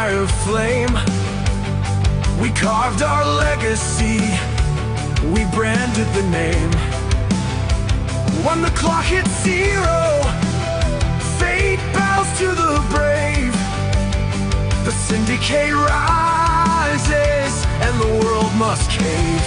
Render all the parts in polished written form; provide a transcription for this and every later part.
fire flame. We carved our legacy, we branded the name. When the clock hits zero, fate bows to the brave. The Syndicate rises, and the world must cave.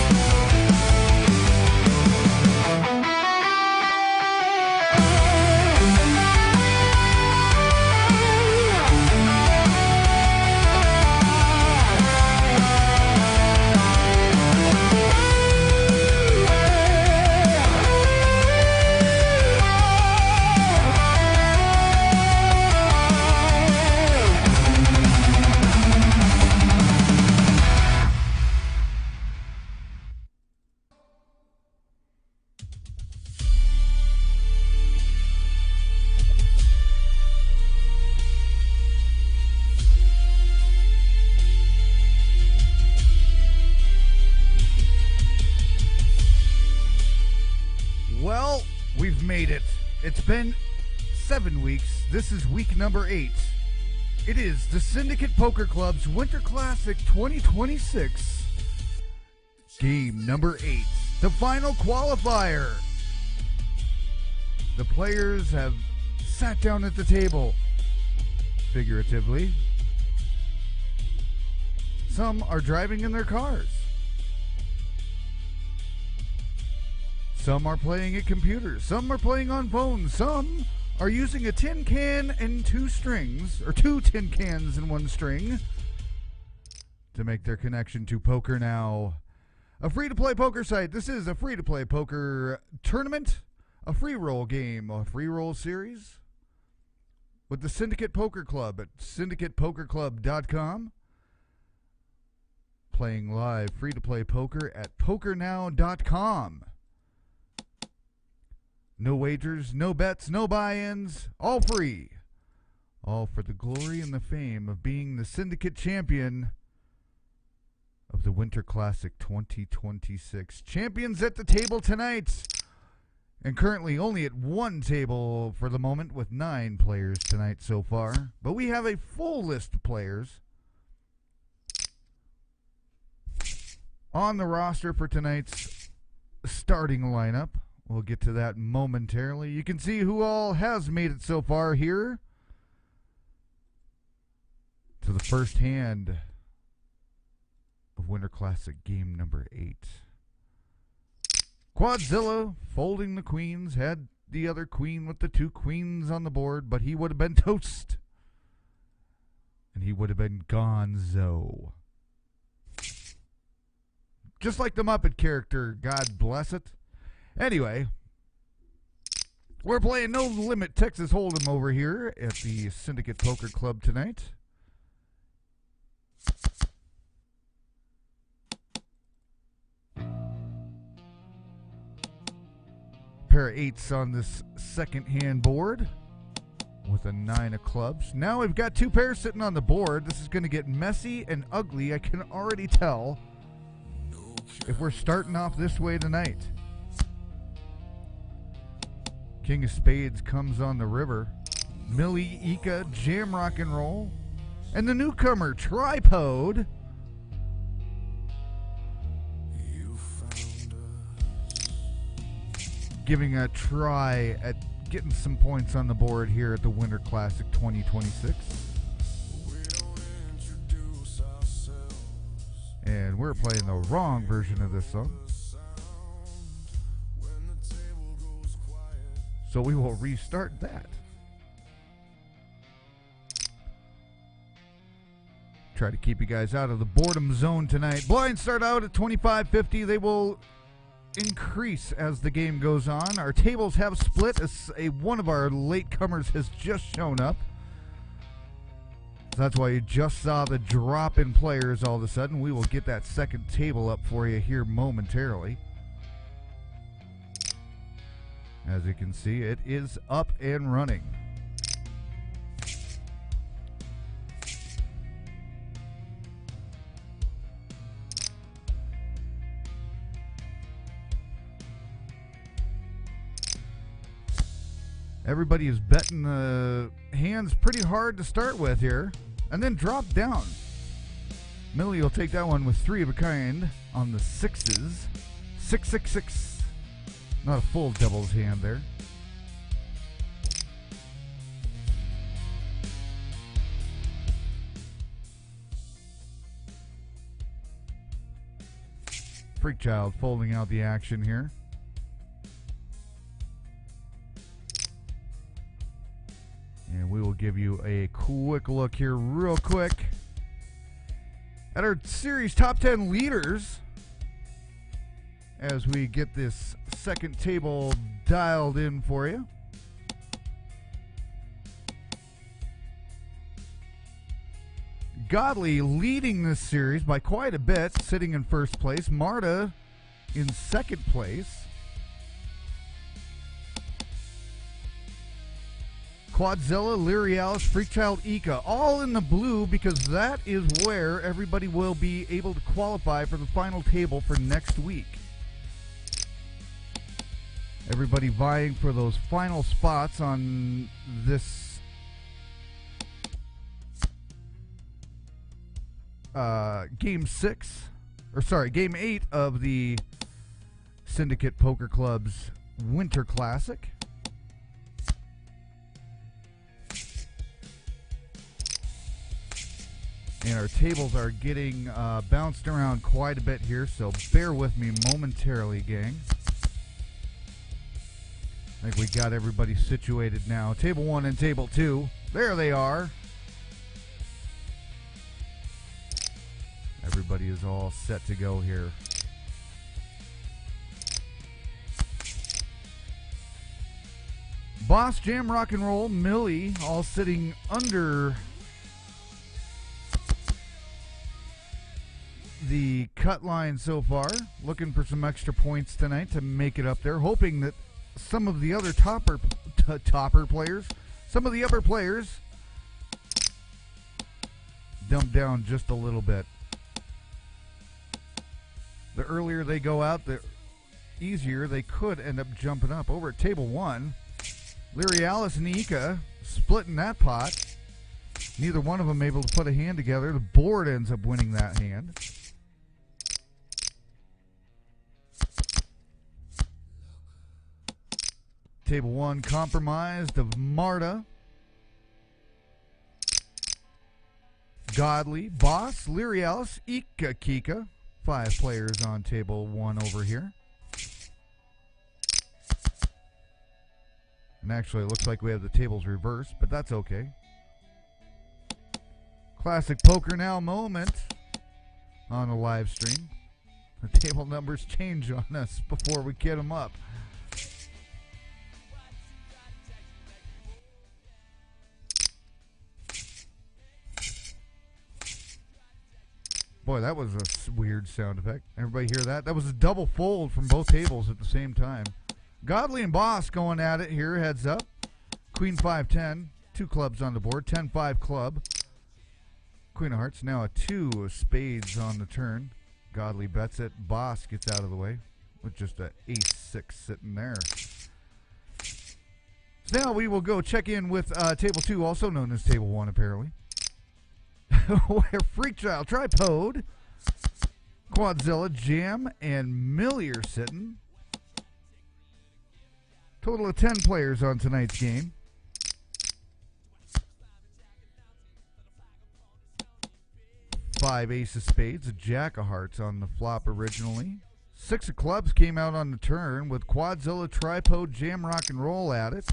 Well, we've made it. It's been 7 weeks. This is week number 8. It is the Syndicate Poker Club's Winter Classic 2026. Game number 8. The final qualifier. The players have sat down at the table, figuratively. Some are driving in their cars. Some are playing at computers. Some are playing on phones. Some are using a tin can and 2 strings, or 2 tin cans and 1 string, to make their connection to PokerNow, a free-to-play poker site. This is a free-to-play poker tournament, a free roll game, a free roll series with the Syndicate Poker Club at syndicatepokerclub.com. Playing live free-to-play poker at pokernow.com. No wagers, no bets, no buy-ins, all free. All for the glory and the fame of being the Syndicate champion of the Winter Classic 2026. Champions at the table tonight. And currently only at 1 table for the moment with 9 players tonight so far. But we have a full list of players on the roster for tonight's starting lineup. We'll get to that momentarily. You can see who all has made it so far here to the first hand of Winter Classic game number 8. Quadzilla folding the queens, had the other queen with the 2 queens on the board, but he would have been toast. And he would have been gonzo. Just like the Muppet character, God bless it. Anyway, we're playing No Limit Texas Hold'em over here at the Syndicate Poker Club tonight. Pair of 8s on this second hand board with a 9 of clubs. Now we've got 2 pairs sitting on the board. This is going to get messy and ugly. I can already tell if we're starting off this way tonight. King of Spades comes on the river. Millie Ika, Jam Rock and Roll. And the newcomer, Tripod. Giving a try at getting some points on the board here at the Winter Classic 2026. And we're playing the wrong version of this song. So we will restart that. Try to keep you guys out of the boredom zone tonight. Blinds start out at $25.50. They will increase as the game goes on. Our tables have split as one of our latecomers has just shown up. So that's why you just saw the drop in players all of a sudden. We will get that second table up for you here momentarily. As you can see, it is up and running. Everybody is betting the hands pretty hard to start with here. and then drop down. Millie will take that one with 3 of a kind on the 6s. 666. Not a full devil's hand there. Freakchild folding out the action here. And we will give you a quick look here real quick at our series top 10 leaders as we get this second table dialed in for you. Godly leading this series by quite a bit, sitting in first place. Marta in second place. Quadzilla, Lyrialis, Freakchild, Ika, all in the blue because that is where everybody will be able to qualify for the final table for next week. Everybody vying for those final spots on this game 8 of the Syndicate Poker Club's Winter Classic. And our tables are getting bounced around quite a bit here, so bear with me momentarily, gang. I think we got everybody situated now. Table 1 and Table 2. There they are. Everybody is all set to go here. Boss, Jam, Rock and Roll, Millie, all sitting under the cut line so far. Looking for some extra points tonight to make it up there. Hoping that some of the other topper players, some of the upper players, dump down just a little bit. The earlier they go out, the easier they could end up jumping up. Over at Table 1, Lyrialis and Ika splitting that pot. Neither one of them able to put a hand together. The board ends up winning that hand. Table 1 compromised of Marta, Godly, Boss, Lyrialis, Ika Kika. 5 players on Table 1 over here. And actually, it looks like we have the tables reversed, but that's okay. Classic PokerNow moment on the live stream. The table numbers change on us before we get them up. Boy, that was a weird sound effect. Everybody hear that? That was a double fold from both tables at the same time. Godly and Boss going at it here, heads up. Queen 5-10, 2 clubs on the board, 10-5 club. Queen of Hearts, now a 2 of spades on the turn. Godly bets it. Boss gets out of the way with just an ace-6 sitting there. So now we will go check in with Table 2, also known as Table 1 apparently. Where Freakchild, Tripod, Quadzilla, Jam, and Millie are sitting. Total of 10 players on tonight's game. Five ace of spades, a jack of hearts on the flop originally. 6 of clubs came out on the turn with Quadzilla, Tripod, Jam, Rock and Roll at it.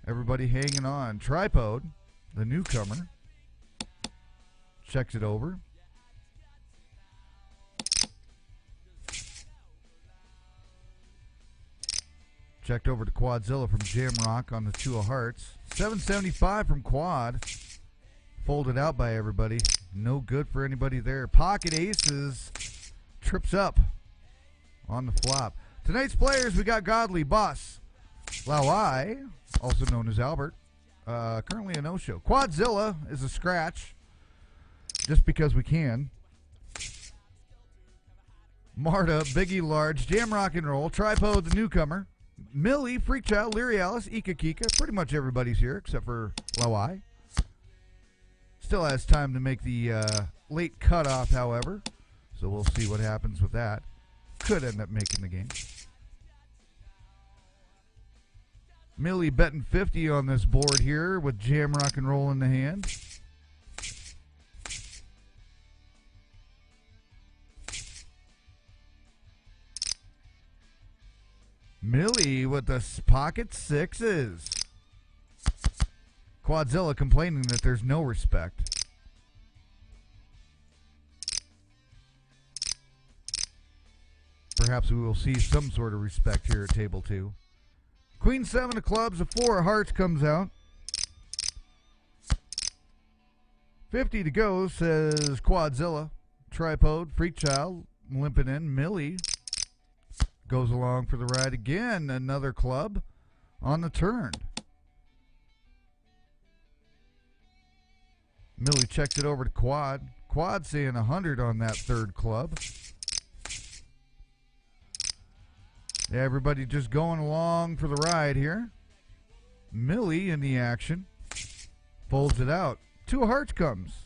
Everybody hanging on. Tripod, the newcomer, checks it over. Checked over to Quadzilla from Jamrock on the 2 of hearts. 775 from Quad. Folded out by everybody. No good for anybody there. Pocket aces. Trips up on the flop. Tonight's players, we got Godly, Boss, Lawai, also known as Albert. Currently a no-show. Quadzilla is a scratch. Just because we can. Marta, Biggie Large, Jam Rock and Roll, Tripod, the newcomer, Millie, Freakchild, Lyrialis, Ika Kika. Pretty much everybody's here except for Lawai. Still has time to make the late cutoff, however. So we'll see what happens with that. Could end up making the game. Millie betting 50 on this board here with Jam Rock and Roll in the hand. Millie with the pocket sixes. Quadzilla complaining that there's no respect. Perhaps we will see some sort of respect here at table 2. Queen 7 of clubs, a 4 of hearts comes out. 50 to go, says Quadzilla. Tripod, Freak Child, limping in. Millie goes along for the ride again. Another club on the turn. Millie checks it over to Quad. Quad saying 100 on that third club. Yeah, everybody just going along for the ride here. Millie in the action. Folds it out. 2 of hearts comes.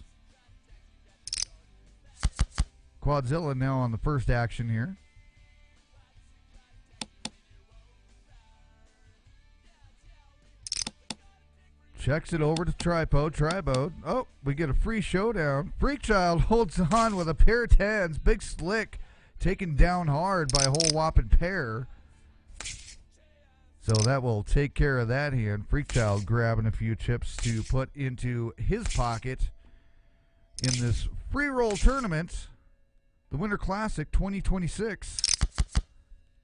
Quadzilla now on the first action here. Checks it over to Tripod. Tripod. Oh, we get a free showdown. Freak Child holds on with a pair of 10s. Big Slick taken down hard by a whole whopping pair. So that will take care of that hand. Freak Child grabbing a few chips to put into his pocket in this free roll tournament, the Winter Classic 2026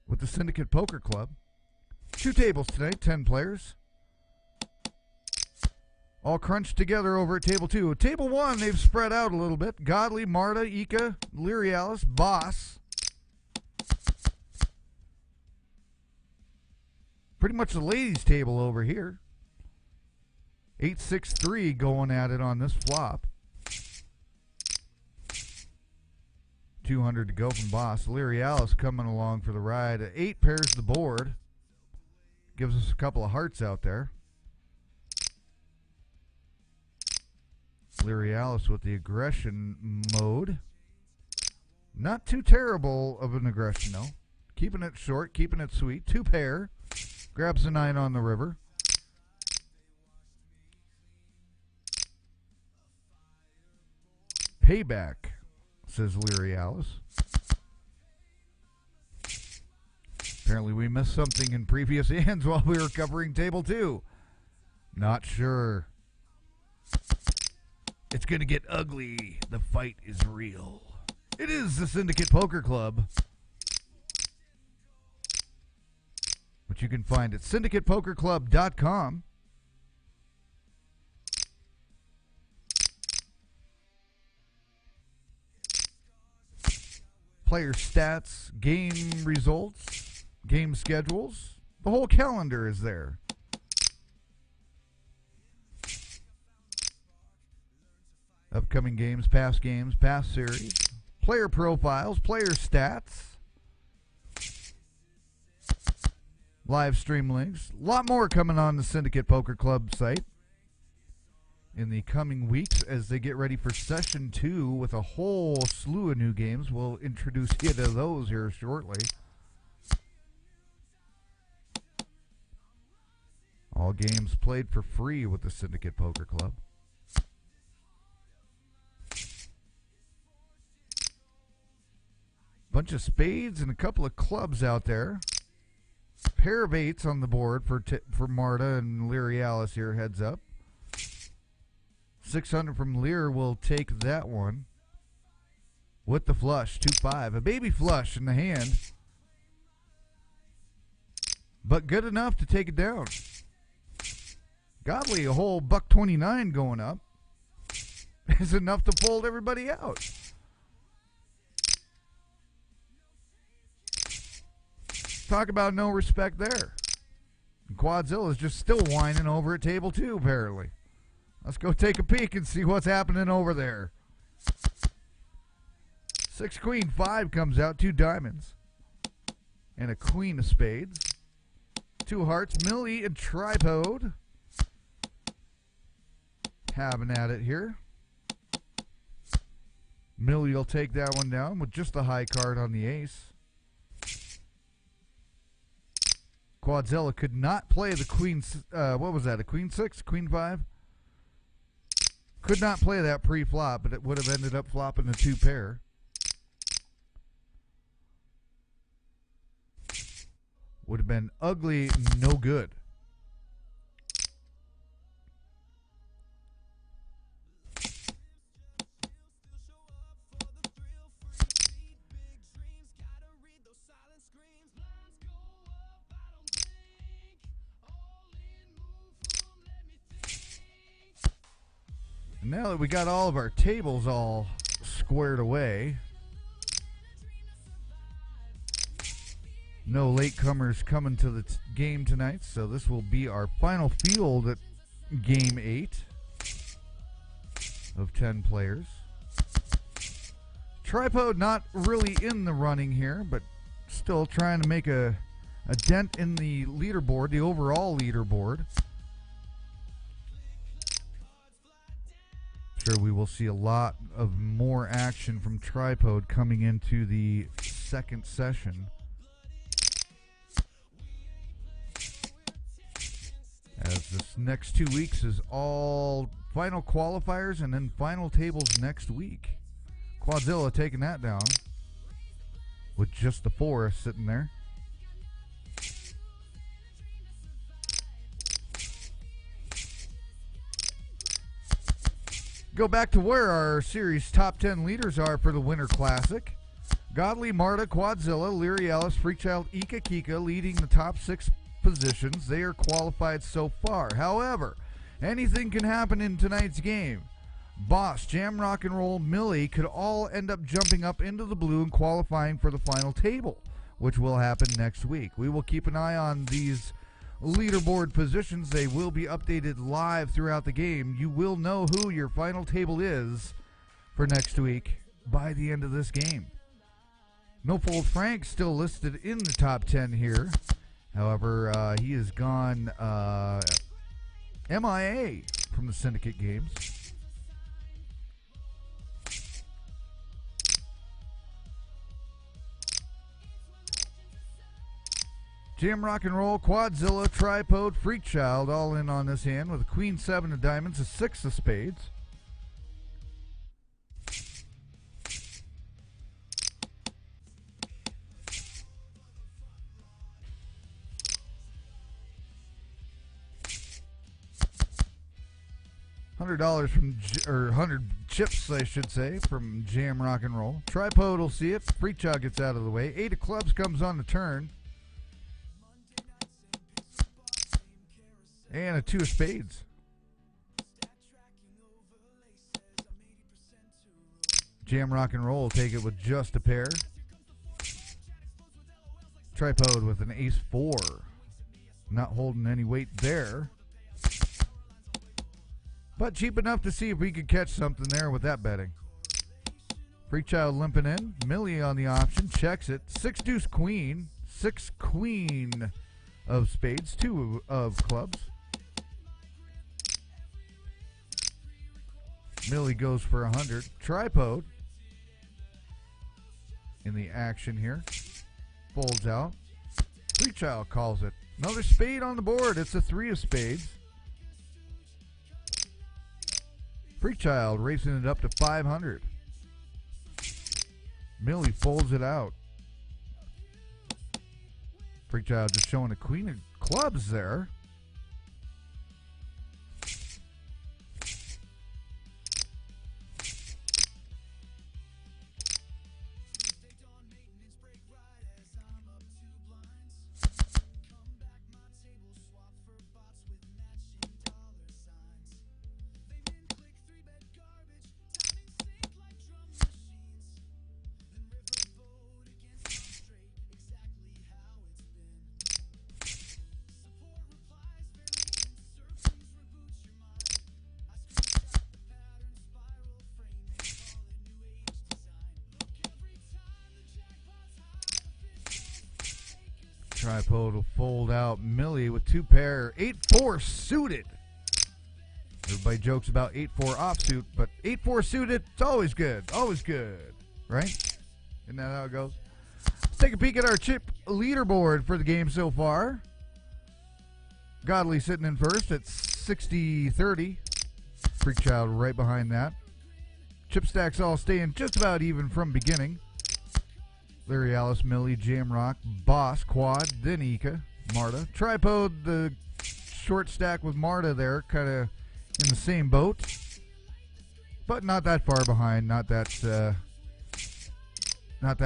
with the Syndicate Poker Club. 2 tables tonight, 10 players. All crunched together over at table 2. Table 1, they've spread out a little bit. Godly, Marta, Ika, Lyrialis, Boss. Pretty much the ladies' table over here. 8-6-3 going at it on this flop. 200 to go from Boss. Lyrialis coming along for the ride. 8 pairs the board. Gives us a couple of hearts out there. Lyrialis with the aggression mode. Not too terrible of an aggression, though. Keeping it short, keeping it sweet. 2 pair. Grabs a 9 on the river. Payback, says Lyrialis. Apparently we missed something in previous hands while we were covering table 2. Not sure. It's going to get ugly. The fight is real. It is the Syndicate Poker Club, which you can find at syndicatepokerclub.com. Player stats, game results, game schedules. The whole calendar is there. Upcoming games, past series. Player profiles, player stats. Live stream links. A lot more coming on the Syndicate Poker Club site in the coming weeks as they get ready for session 2 with a whole slew of new games. We'll introduce you to those here shortly. All games played for free with the Syndicate Poker Club. Bunch of spades and a couple of clubs out there. Pair of 8s on the board for Marta and Lyrialis here, heads up. 600 from Lear will take that one. With the flush, 2-5. A baby flush in the hand. But good enough to take it down. Godly, a whole $1.29 going up is enough to fold everybody out. Talk about no respect there. Quadzilla is just still whining over at table 2, apparently. Let's go take a peek and see what's happening over there. 6 queen, 5 comes out, 2 diamonds. And a queen of spades. 2 hearts, Millie and Tripod. Having at it here. Millie will take that one down with just the high card on the ace. Quadzilla could not play the queen, what was that, a queen 6, queen 5? Could not play that pre-flop, but it would have ended up flopping the 2 pair. Would have been ugly, no good. Now that we got all of our tables all squared away, no latecomers coming to the game tonight, so this will be our final field at game 8 of 10 players. Tripod not really in the running here, but still trying to make a dent in the leaderboard, the overall leaderboard. Sure, we will see a lot of more action from Tripod coming into the second session. As this next 2 weeks is all final qualifiers and then final tables next week. Quadzilla taking that down with just the 4 sitting there. Go back to where our series top 10 leaders are for the Winter Classic. Godly, Marta, Quadzilla, Leary Ellis, Freakchild, Ika Kika leading the top 6 positions. They are qualified so far. However, anything can happen in tonight's game. Boss, Jam Rock and Roll, Millie could all end up jumping up into the blue and qualifying for the final table, which will happen next week. We will keep an eye on these leaderboard positions. They will be updated live throughout the game. You will know who your final table is for next week by the end of this game. No Fold Frank still listed in the top 10 here. However, he has gone MIA from the Syndicate games. Jam Rock and Roll, Quadzilla, Tripod, Freakchild all in on this hand with a Queen 7 of diamonds, a 6 of spades. $100 from, or 100 chips, I should say, from Jam Rock and Roll. Tripod will see it. Freakchild gets out of the way. 8 of clubs comes on the turn. And a 2 of spades. Jam Rock and Roll will take it with just a pair. Tripod with an ace 4. Not holding any weight there. But cheap enough to see if we could catch something there with that betting. Freakchild limping in. Millie on the option. Checks it. 6 deuce queen. 6 queen of spades. 2 of clubs. Millie goes for 100. Tripod in the action here. Folds out. Freakchild calls it. Another spade on the board. It's a 3 of spades. Freakchild racing it up to 500. Millie folds it out. Freakchild just showing a queen of clubs there. Tripod will fold out Millie with 2 pair. 8-4 suited. Everybody jokes about 8-4 offsuit, but 8-4 suited, it's always good. Always good. Right? Isn't that how it goes? Let's take a peek at our chip leaderboard for the game so far. Godly sitting in first at 60-30. Freakchild right behind that. Chip stacks all staying just about even from beginning. Larry Alice, Millie, Jamrock, Boss, Quad, then Ika, Marta. Tripod, the short stack with Marta there, kind of in the same boat. But not that far behind, not that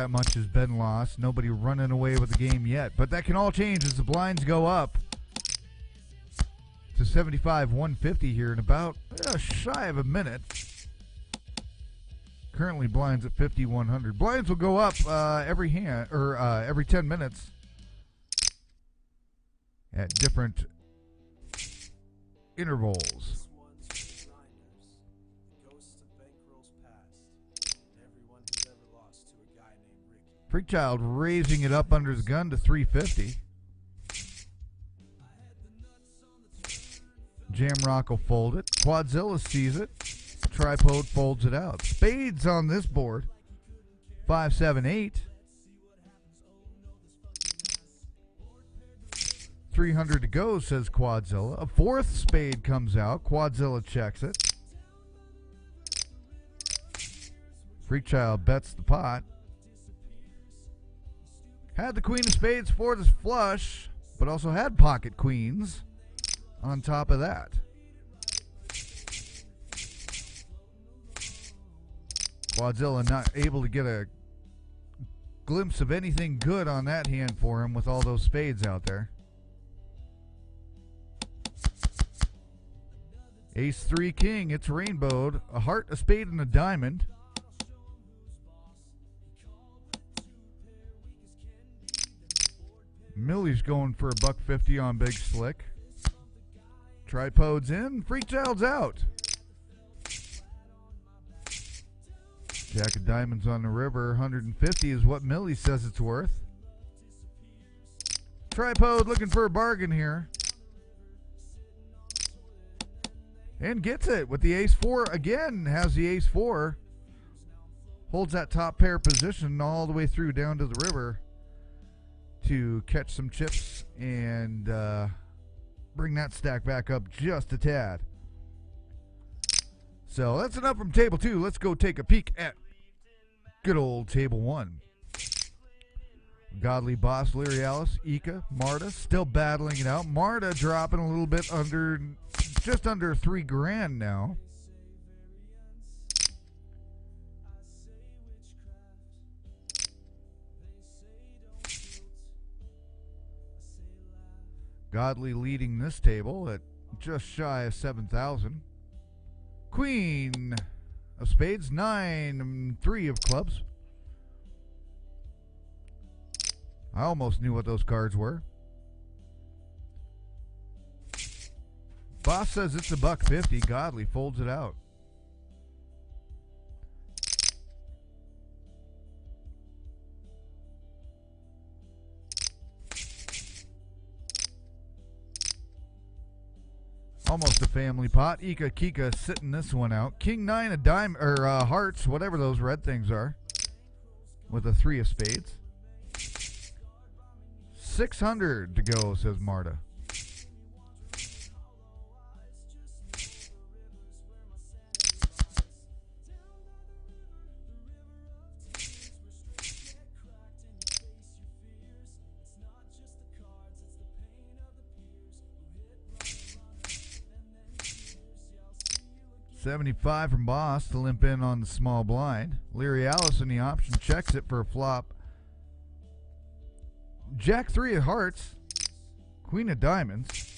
much has been lost. Nobody running away with the game yet. But that can all change as the blinds go up to 75-150 here in about shy of a minute. Currently blinds at 5,100. Blinds will go up every 10 minutes at different intervals. Freakchild raising it up under the gun to 350. Jamrock will fold it. Quadzilla sees it. Tripod folds it out. Spades on this board. 5, 7, 8. 300 to go, says Quadzilla. A fourth spade comes out. Quadzilla checks it. Freakchild bets the pot. Had the queen of spades for this flush, but also had pocket queens on top of that. Quadzilla not able to get a glimpse of anything good on that hand for him with all those spades out there. Ace 3 king, it's rainbowed. A heart, a spade, and a diamond. Millie's going for $150 on Big Slick. Tripod's in, Freakchild's out. Jack of diamonds on the river, 150 is what Millie says it's worth. Tripod looking for a bargain here. And gets it with the ace 4 again, has the ace 4. Holds that top pair position all the way through down to the river to catch some chips and bring that stack back up just a tad. So that's enough from table 2. Let's go take a peek at good old table 1. Godly Boss, Larry Alice, Ika, Marta still battling it out. Marta dropping a little bit under, just under $3,000 now. Godly leading this table at just shy of 7,000. Queen of spades, 9, 3 of clubs. I almost knew what those cards were. Boss says it's $150. Godly folds it out. Almost a family pot. Ika Kika sitting this one out. King 9 of diamond or hearts, whatever those red things are, with a 3 of spades. 600 to go, says Marta. $75 from Boss to limp in on the small blind. Leary Alice in the option checks it for a flop. Jack 3 of hearts. Queen of diamonds.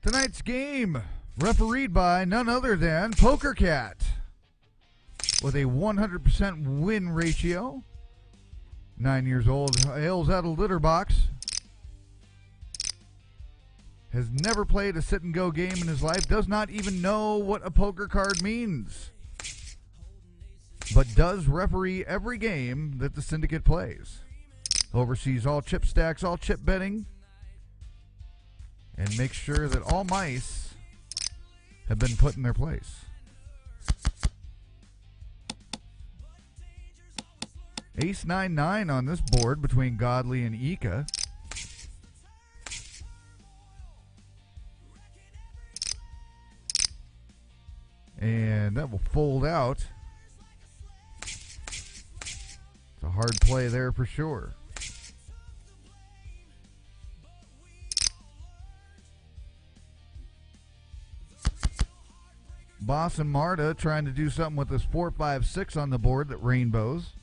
Tonight's game, refereed by none other than PokerCat, with a 100% win ratio. 9 years old, hails out of litter box. has never played a sit-and-go game in his life, does not even know what a poker card means, but does referee every game that the Syndicate plays. Oversees all chip stacks, all chip betting, and makes sure that all mice have been put in their place. Ace 9-9 on this board between Godly and Ika. And that will fold out. It's a hard play there for sure. Boss and Marta trying to do something with this 4-5-6 on the board that rainbows.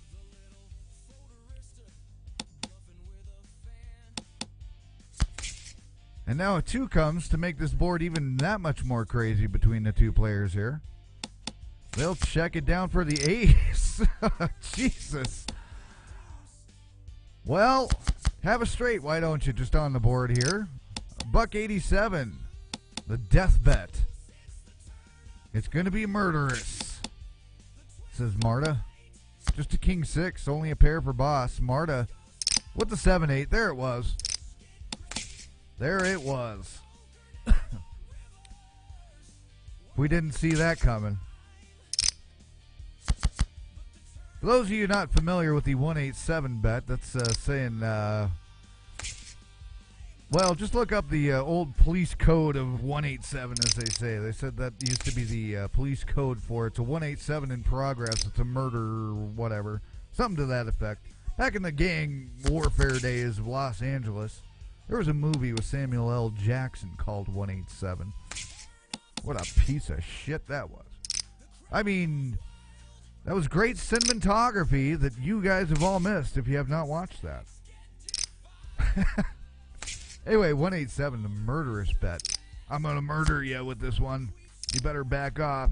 And now a 2 comes to make this board even that much more crazy between the two players here. They'll check it down for the ace. Jesus. Well, have a straight, why don't you, just on the board here. $1.87. The death bet. It's going to be murderous, says Marta. Just a king 6, only a pair for boss. Marta with the 7-8. There it was. There it was. We didn't see that coming. For those of you not familiar with the 187 bet, that's saying, well, just look up the old police code of 187, as they say. They said that used to be the police code for it. It's a 187 in progress. It's a murder, whatever. Something to that effect. Back in the gang warfare days of Los Angeles, there was a movie with Samuel L. Jackson called 187. What a piece of shit that was. I mean, that was great cinematography that you guys have all missed if you have not watched that. Anyway, 187, the murderous bet. I'm going to murder you with this one. You better back off.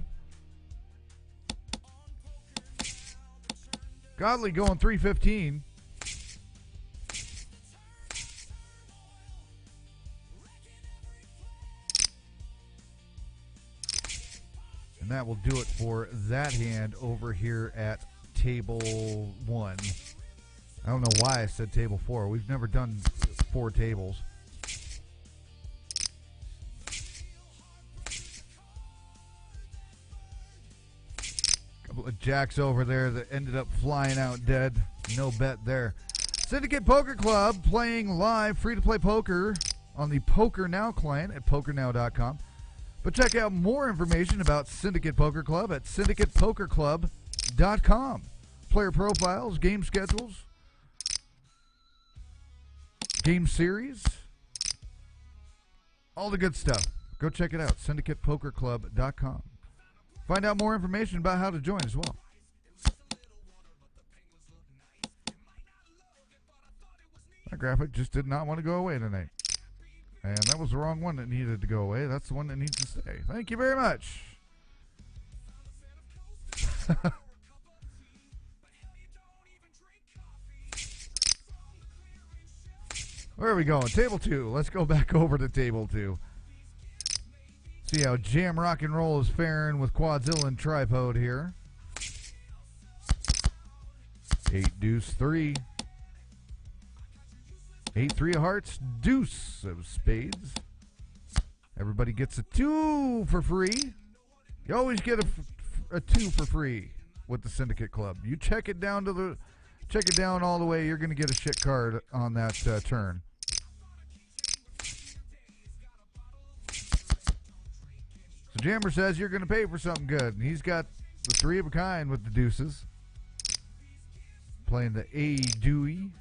Godly going 315. And that will do it for that hand over here at table 1. I don't know why I said table 4. We've never done 4 tables. Couple of jacks over there that ended up flying out dead. No bet there. Syndicate Poker Club playing live free-to-play poker on the PokerNow client at PokerNow.com. But check out more information about Syndicate Poker Club at SyndicatePokerClub.com. Player profiles, game schedules, game series, all the good stuff. Go check it out, SyndicatePokerClub.com. Find out more information about how to join as well. That graphic just did not want to go away tonight. And that was the wrong one that needed to go away. That's the one that needs to stay. Thank you very much. Where are we going? Table 2. Let's go back over to table 2. See how Jam Rock and Roll is faring with Quadzilla and Tripod here. 8 deuce 3. 8-3 of hearts, deuce of spades. Everybody gets a 2 for free. You always get a 2 for free with the Syndicate Club. You check it down all the way. You're going to get a shit card on that turn. So Jammer says you're going to pay for something good, and he's got the 3 of a kind with the deuces. Playing the A Dewey.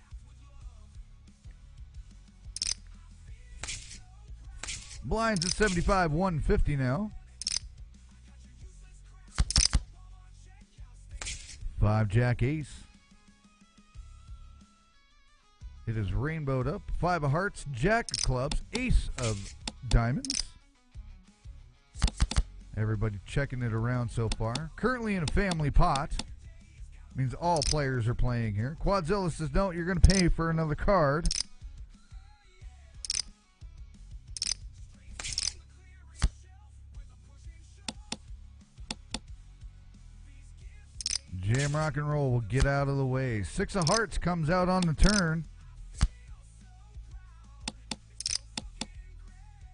Blinds at 75, 150 now. 5 jack ace. It is rainbowed up. 5 of hearts, jack of clubs, ace of diamonds. Everybody checking it around so far. Currently in a family pot. Means all players are playing here. Quadzilla says, no, you're going to pay for another card. Jam Rock and Roll will get out of the way. 6 of Hearts comes out on the turn.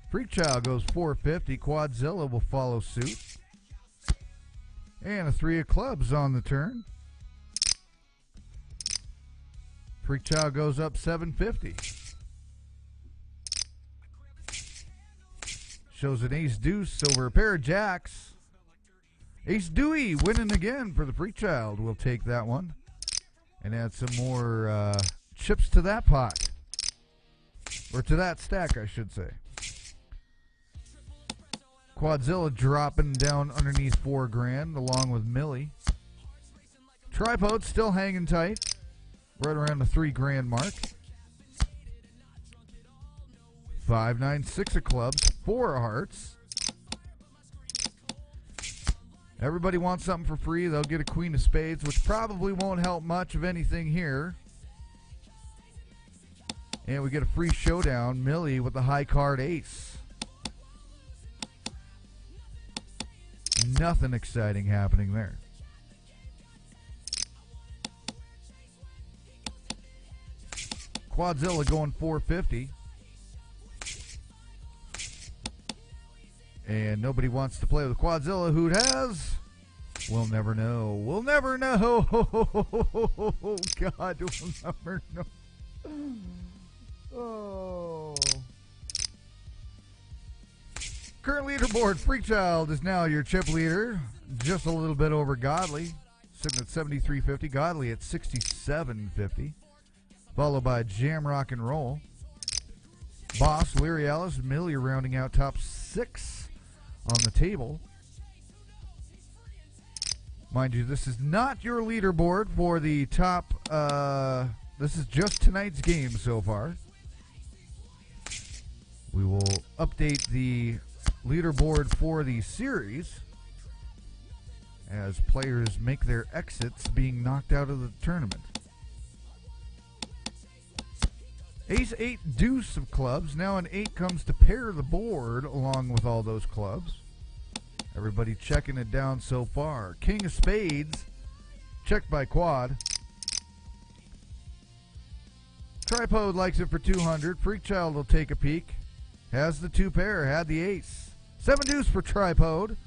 Freak Child goes 450. Quadzilla will follow suit. And a 3 of Clubs on the turn. Freak Child goes up 750. Shows an Ace Deuce over a pair of Jacks. Ace Dewey winning again for the Freak Child. We'll take that one and add some more chips to that pot. Or to that stack, I should say. Quadzilla dropping down underneath $4,000 along with Millie. Tripod still hanging tight. Right around the $3,000 mark. 5, 9, 6 of Clubs. 4 of Hearts. Everybody wants something for free. They'll get a Queen of Spades, which probably won't help much of anything here. And we get a free showdown. Millie with the high card Ace. Nothing exciting happening there. Quadzilla going 450. And nobody wants to play with Quadzilla. Who has? We'll never know. We'll never know. Oh, God, we'll never know. Oh. Current leaderboard, Freak Child is now your chip leader. Just a little bit over Godly. Sitting at 73.50. Godly at 67.50. Followed by Jam Rock and Roll. Boss, Larry Ellis, Millie rounding out top 6 on the table. Mind you, this is not your leaderboard for the top. This is just tonight's game so far. We will update the leaderboard for the series as players make their exits being knocked out of the tournament. Ace 8 Deuce of Clubs. Now an 8 comes to pair the board along with all those clubs. Everybody checking it down so far. King of Spades. Checked by Quad. Tripod likes it for 200. Freak Child will take a peek. Has the 2 pair. Had the Ace. 7 Deuce for Tripod.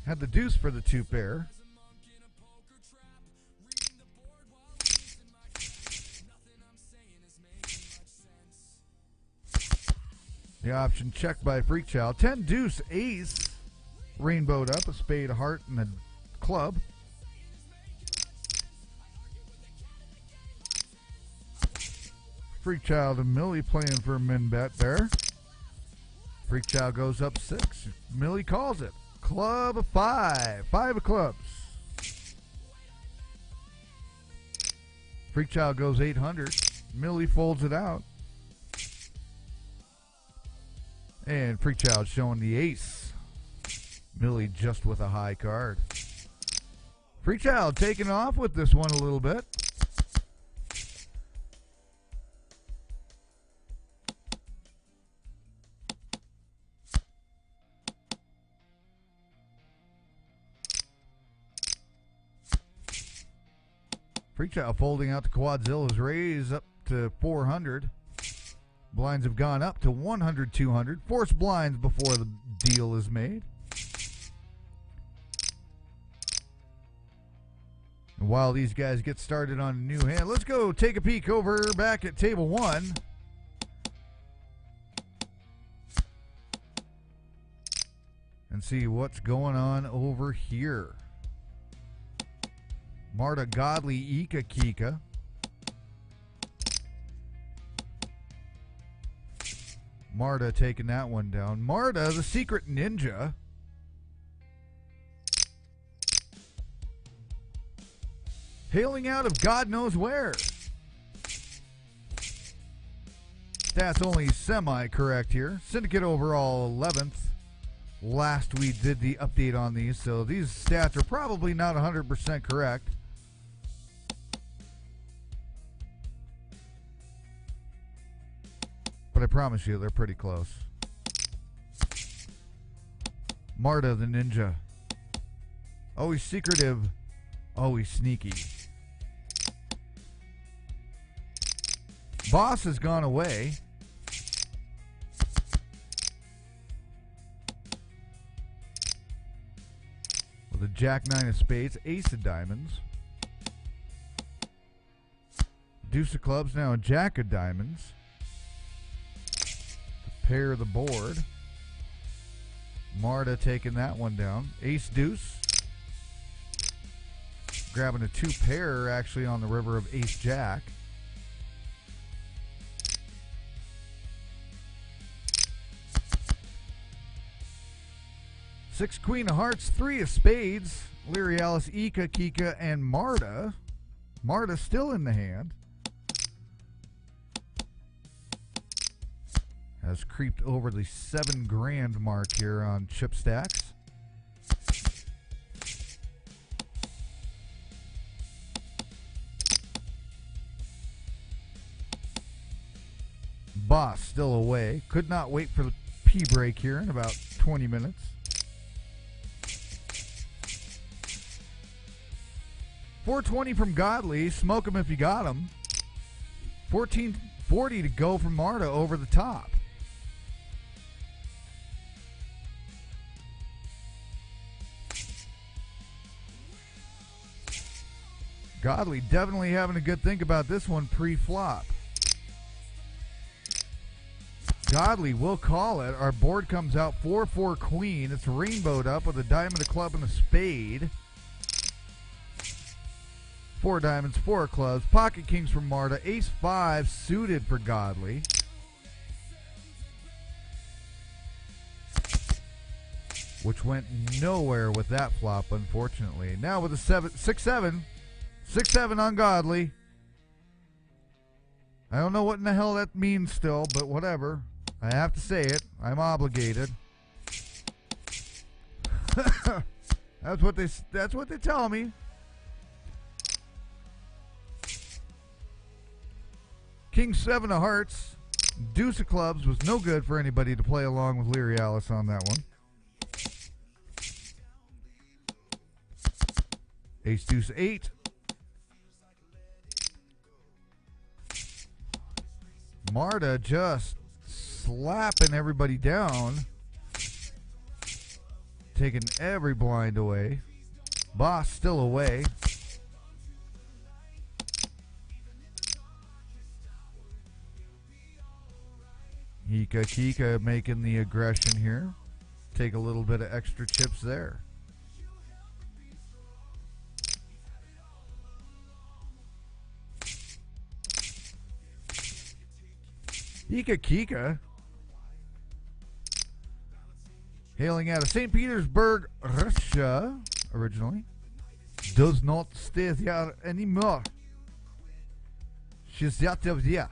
Had the Deuce for the 2 pair. The option checked by Freak Child. 10 Deuce Ace. Rainbowed up. A spade, a heart, and a club. Freak Child and Millie playing for a min bet there. Freak Child goes up 6. Millie calls it. Club of 5. 5 of Clubs. Freak Child goes 800. Millie folds it out. And Freak Child showing the Ace. Millie just with a high card. Freak Child taking off with this one a little bit. Freak Child folding out to Quadzilla's raise up to 400. Blinds have gone up to 100, 200. Force blinds before the deal is made. And while these guys get started on a new hand, let's go take a peek over back at table 1. And see what's going on over here. Marta Godly Ika Kika. Marta taking that one down. Marta, the secret ninja. Hailing out of God knows where. Stats only semi-correct here. Syndicate overall 11th. Last we did the update on these, so these stats are probably not 100% correct. But I promise you, they're pretty close. Marta the ninja. Always secretive. Oh, he's sneaky. Boss has gone away. With a Jack-9 of spades, ace of diamonds. Deuce of clubs, now a Jack of diamonds. To pair the board. Marta taking that one down. Ace deuce. Grabbing a 2-pair actually on the river of ace jack. Six queen of hearts, 3 of spades. Leary Alice, Ika, Kika, and Marta. Marta still in the hand. Has creeped over the $7,000 mark here on chip stacks. Boss still away. Could not wait for the pee break here in about 20 minutes. $420 from Godly. Smoke him if you got him. $14.40 to go from Marta over the top. Godly definitely having a good think about this one pre-flop. Godly will call it. Our board comes out 4-4 queen. It's rainbowed up with a diamond, a club, and a spade. 4 diamonds, 4 clubs. Pocket kings from Marta. Ace-5 suited for Godly. Which went nowhere with that flop, unfortunately. Now with a 6-7. 6-7 on Godly. I don't know what in the hell that means still, but whatever. I have to say it. I'm obligated. That's what they tell me. King 7 of hearts. Deuce of clubs was no good for anybody to play along with Leary Alice on that one. Ace deuce 8. Marta just slapping everybody down. Taking every blind away. Boss still away. Ika Kika making the aggression here. Take a little bit of extra chips there. Ika Kika, hailing out of St. Petersburg, Russia, originally, does not stay there anymore. She's out of there.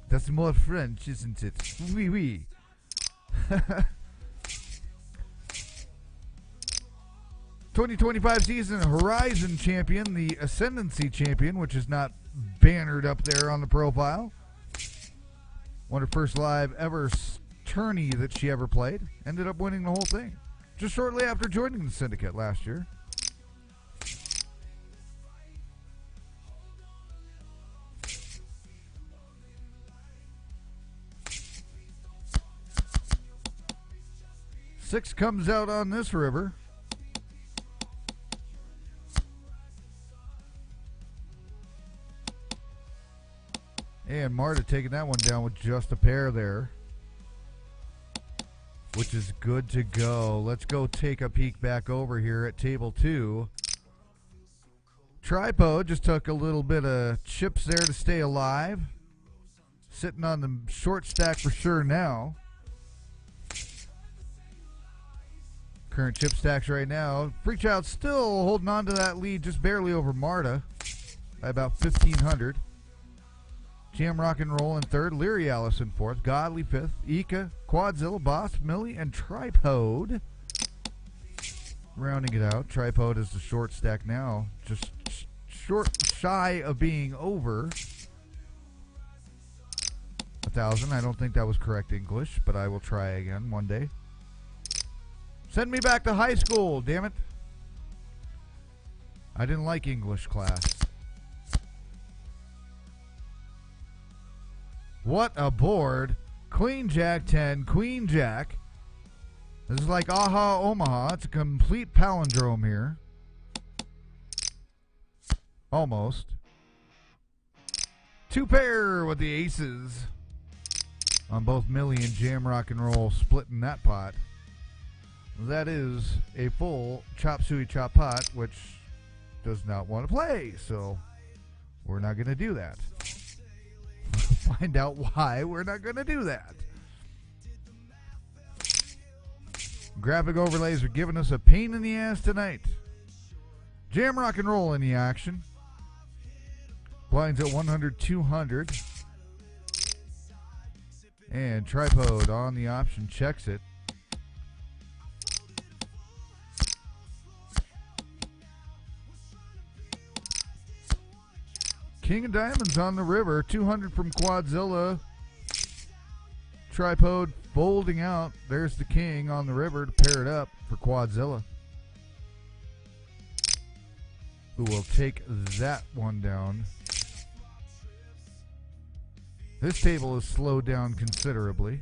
That's more French, isn't it? Oui, oui. 2025 season Horizon champion, the Ascendancy champion, which is not bannered up there on the profile. Won her first live ever tourney that she ever played. Ended up winning the whole thing. Just shortly after joining the Syndicate last year. Six comes out on this river. And Marta taking that one down with just a pair there, which is good to go. Let's go take a peek back over here at table 2. Tripod just took a little bit of chips there to stay alive. Sitting on the short stack for sure now. Current chip stacks right now. Freakchild still holding on to that lead just barely over Marta by about 1,500. Jam Rock and Roll in third, Leary Alice in fourth, Godly fifth, Ika, Quadzilla, Boss, Millie, and Tripod. Rounding it out, Tripod is the short stack now, just short shy of being over 1,000. I don't think that was correct English, but I will try again one day. Send me back to high school, damn it. I didn't like English class. What a board. Queen Jack 10, Queen Jack. This is like Aha Omaha. It's a complete palindrome here. Almost. Two pair with the aces. On both Millie and Jam Rock and Roll splitting that pot. That is a full chop suey chop pot, which does not want to play, so we're not going to do that. Find out why we're not going to do that. Graphic overlays are giving us a pain in the ass tonight. Jam Rock and Roll in the action. Blinds at 100, 200. And Tripod on the option checks it. King of Diamonds on the river, 200 from Quadzilla. Tripod folding out. There's the king on the river to pair it up for Quadzilla, who will take that one down. This table is slowed down considerably.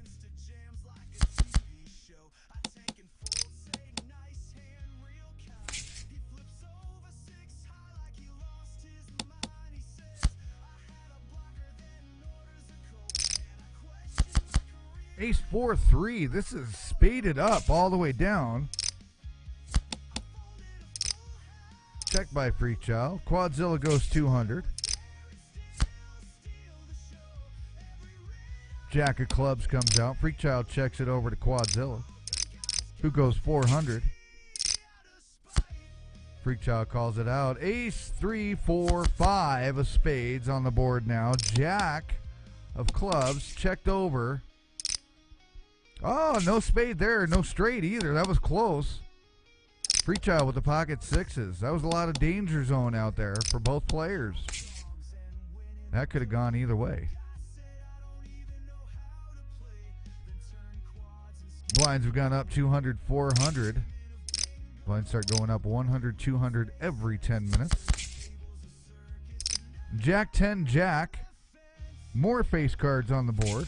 Ace 4-3. This is spaded up all the way down. Check by Freechild. Quadzilla goes 200. Jack of Clubs comes out. Freechild checks it over to Quadzilla, who goes 400. Freechild calls it out. Ace 3-4-5 of spades on the board now. Jack of Clubs checked over. Oh, no spade there. No straight either. That was close. Freechild with the pocket sixes. That was a lot of danger zone out there for both players. That could have gone either way. Blinds have gone up 200, 400. Blinds start going up 100, 200 every 10 minutes. Jack 10, Jack. More face cards on the board.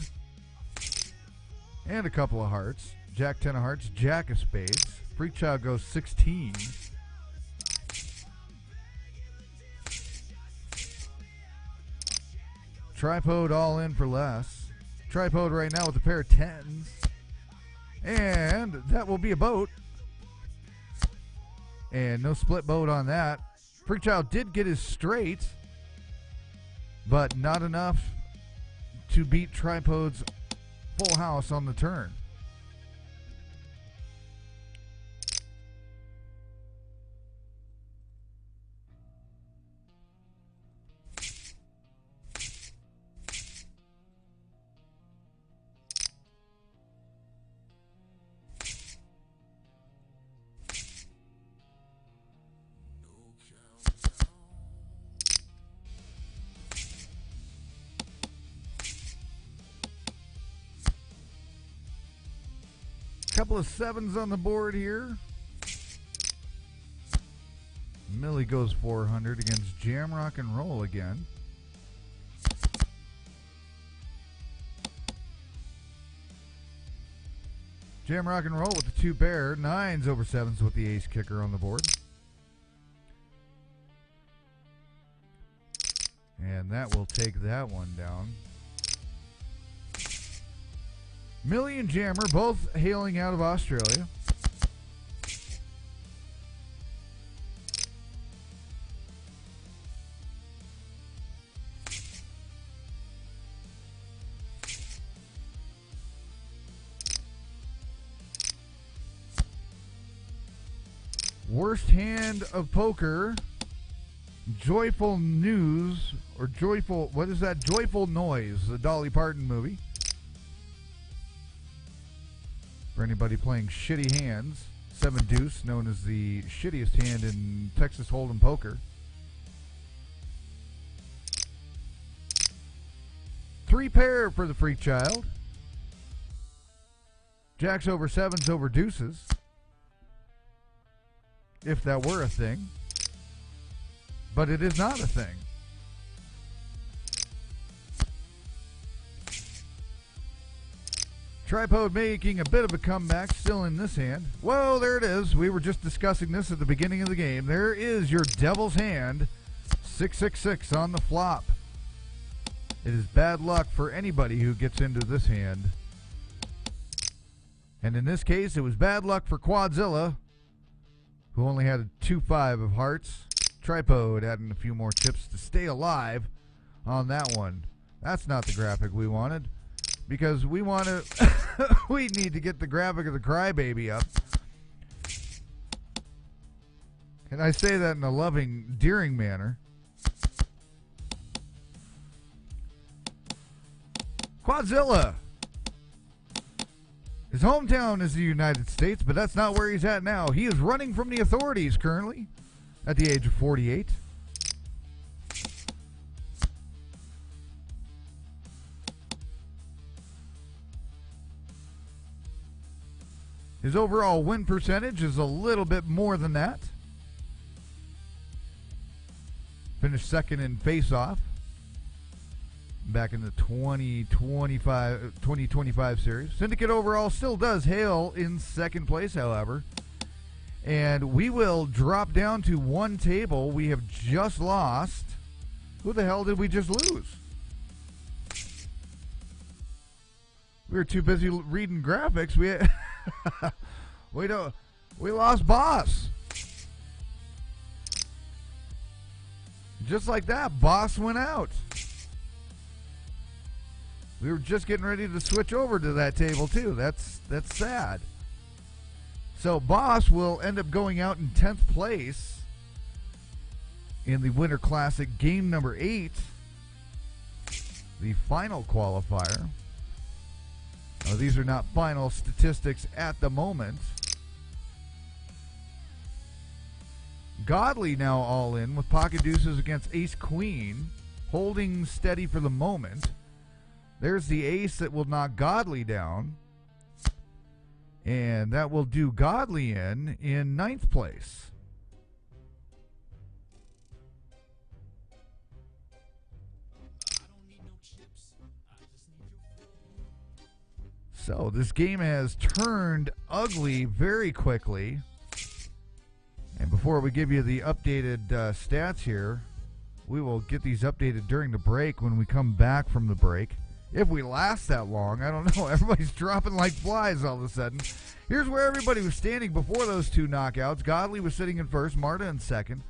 And a couple of hearts. Jack 10 of hearts, Jack of spades. Freechild goes 16. Tripod all in for less. Tripod right now with a pair of tens. And that will be a boat. And no split boat on that. Freechild did get his straight, but not enough to beat Tripod's full house on the turn. Couple of sevens on the board here. Millie goes 400 against Jam Rock and Roll again. Jam Rock and Roll with the two pair. Nines over sevens with the ace kicker on the board. And that will take that one down. Millie and Jammer both hailing out of Australia. Worst hand of poker. Joyful News, or Joyful, what is that? Joyful Noise, the Dolly Parton movie. For anybody playing shitty hands, 7 deuce, known as the shittiest hand in Texas Hold'em poker. 3 pair for the Freechild. Jacks over sevens over deuces, if that were a thing. but it is not a thing. Tripod making a bit of a comeback, still in this hand. Whoa, there it is. We were just discussing this at the beginning of the game. There is your devil's hand. 666 on the flop. It is bad luck for anybody who gets into this hand. And in this case, it was bad luck for Quadzilla, who only had a 2-5 of hearts. Tripod adding a few more chips to stay alive on that one. That's not the graphic we wanted, because we want to we need to get the graphic of the crybaby up. And I say that in a loving, endearing manner. Quadzilla. His hometown is the United States, but that's not where he's at now. He is running from the authorities currently at the age of 48. His overall win percentage is a little bit more than that. Finished second in face-off back in the 2025 series. Syndicate overall still does hail in second place, however. And we will drop down to one table. We have just lost. Who the hell did we just lose? We were too busy reading graphics. We lost Boss. Just like that, Boss went out. We were just getting ready to switch over to that table too. That's sad. So Boss will end up going out in 10th place in the Winter Classic game number 8, the final qualifier. Now, these are not final statistics at the moment. Godly now all in with pocket deuces against ace queen, holding steady for the moment. There's the ace that will knock Godly down, and that will do Godly in 9th place. So this game has turned ugly very quickly. And before we give you the updated stats here, we will get these updated during the break when we come back from the break. If we last that long, I don't know. Everybody's dropping like flies all of a sudden. Here's where everybody was standing before those two knockouts. Godly was sitting in first, Marta in second.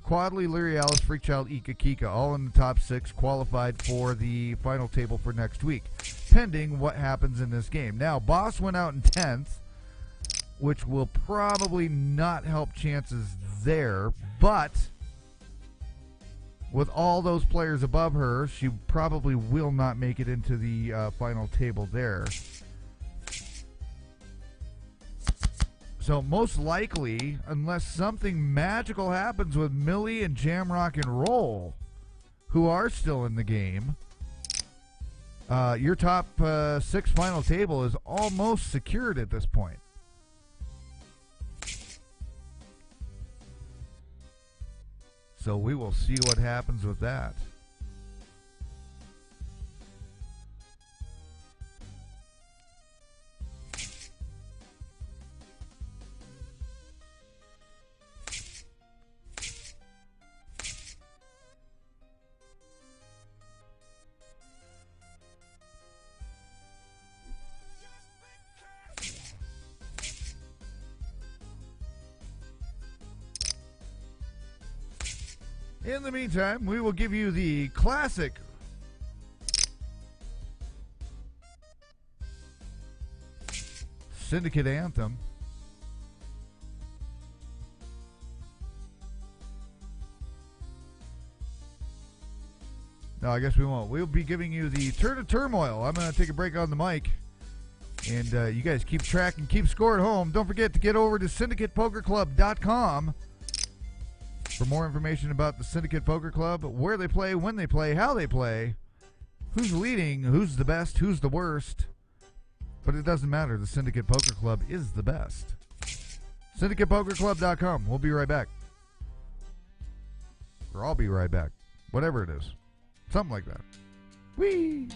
Quadley, Lyrialis, Freakchild, Ika, Kika, all in the top 6, qualified for the final table for next week, pending what happens in this game. Now, Boss went out in 10th, which will probably not help chances there, but with all those players above her, she probably will not make it into the final table there. So most likely, unless something magical happens with Millie and Jamrock and Roll, who are still in the game, your top 6 final table is almost secured at this point. So we will see what happens with that. In the meantime, we will give you the classic Syndicate anthem. No, I guess we won't. We'll be giving you the Turn of Turmoil. I'm going to take a break on the mic. And you guys keep track and keep score at home. Don't forget to get over to syndicatepokerclub.com for more information about the Syndicate Poker Club, where they play, when they play, how they play, who's leading, who's the best, who's the worst. But it doesn't matter. The Syndicate Poker Club is the best. syndicatepokerclub.com. We'll be right back. Or I'll be right back. Whatever it is. Something like that. Whee!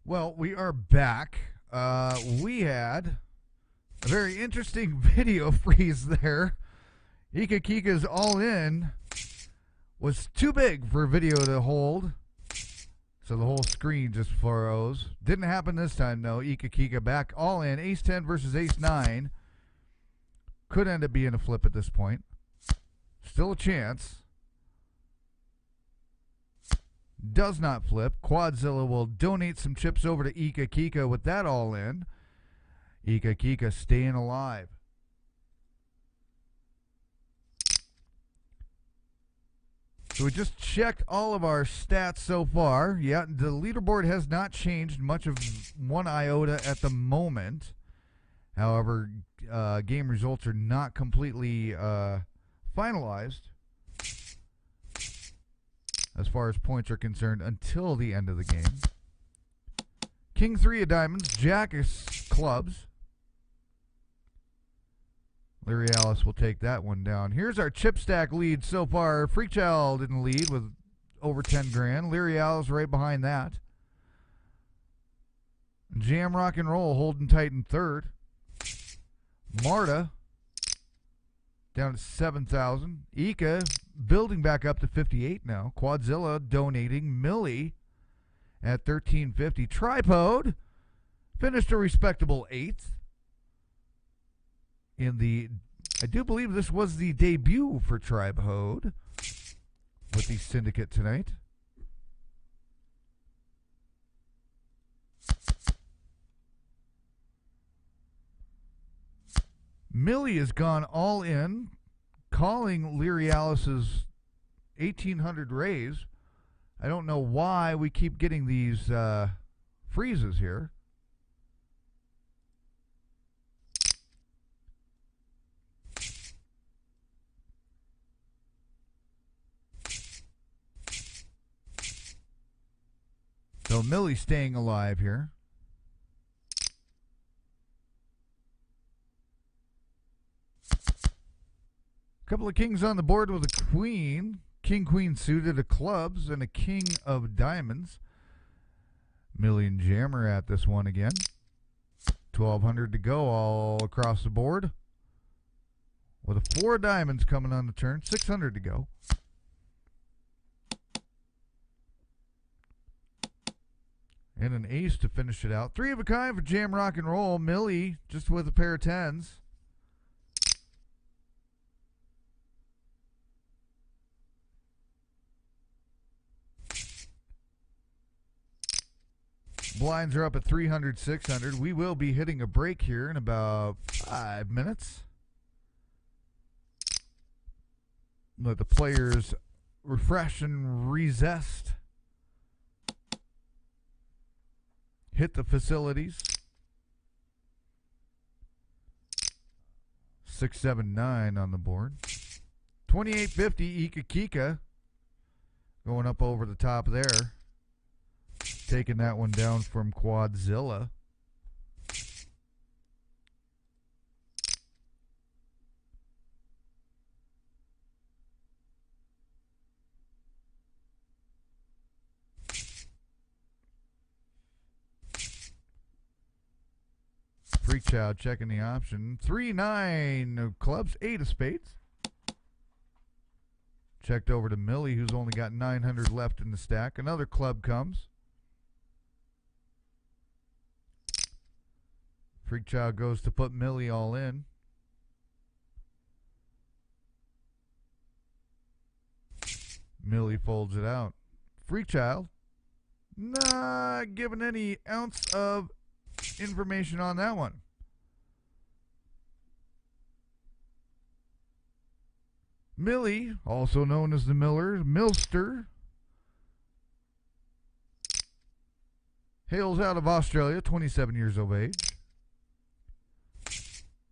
Well, we are back. We had a very interesting video freeze there. Ika Kika's all-in was too big for video to hold, so the whole screen just froze. Didn't happen this time, though. Ika Kika back all-in. Ace-10 versus Ace-9. Could end up being a flip at this point. Still a chance. Does not flip. Quadzilla will donate some chips over to Ika Kika with that all in. Ika Kika staying alive. So we just checked all of our stats so far. Yeah, the leaderboard has not changed much of one iota at the moment. However, game results are not completely finalized as far as points are concerned until the end of the game. King 3 of diamonds, Jack is clubs. Larry Alice will take that one down. Here's our chip stack lead so far. Freakchild in the lead with over 10 grand. Larry Alice right behind that. Jam Rock and Roll holding tight in third. Marta down to 7,000. Ika building back up to 58 now. Quadzilla donating. Millie at 1350. Tripod finished a respectable 8th in the, I do believe this was the debut for Tripod with the Syndicate tonight. Millie has gone all in, calling Leary Alice's 1800 raise. I don't know why we keep getting these freezes here. So Millie's staying alive here. Couple of kings on the board with a queen. King, queen suited of clubs and a king of diamonds. Millie and Jammer at this one again. 1200 to go all across the board. With a 4 diamonds coming on the turn. 600 to go. And an ace to finish it out. 3 of a kind for Jam Rock and Roll. Millie just with a pair of 10s. Blinds are up at 300, 600. We will be hitting a break here in about 5 minutes. Let the players refresh and rezest. Hit the facilities. 679 on the board. 2850 Ika Kika going up over the top there. Taking that one down from Quadzilla. Freak Child checking the option. 3-9 of clubs, 8 of spades. Checked over to Millie, who's only got 900 left in the stack. Another club comes. Freak Child goes to put Millie all in. Millie folds it out. Freak Child not giving any ounce of information on that one. Millie, also known as the Millster, hails out of Australia, 27 years of age.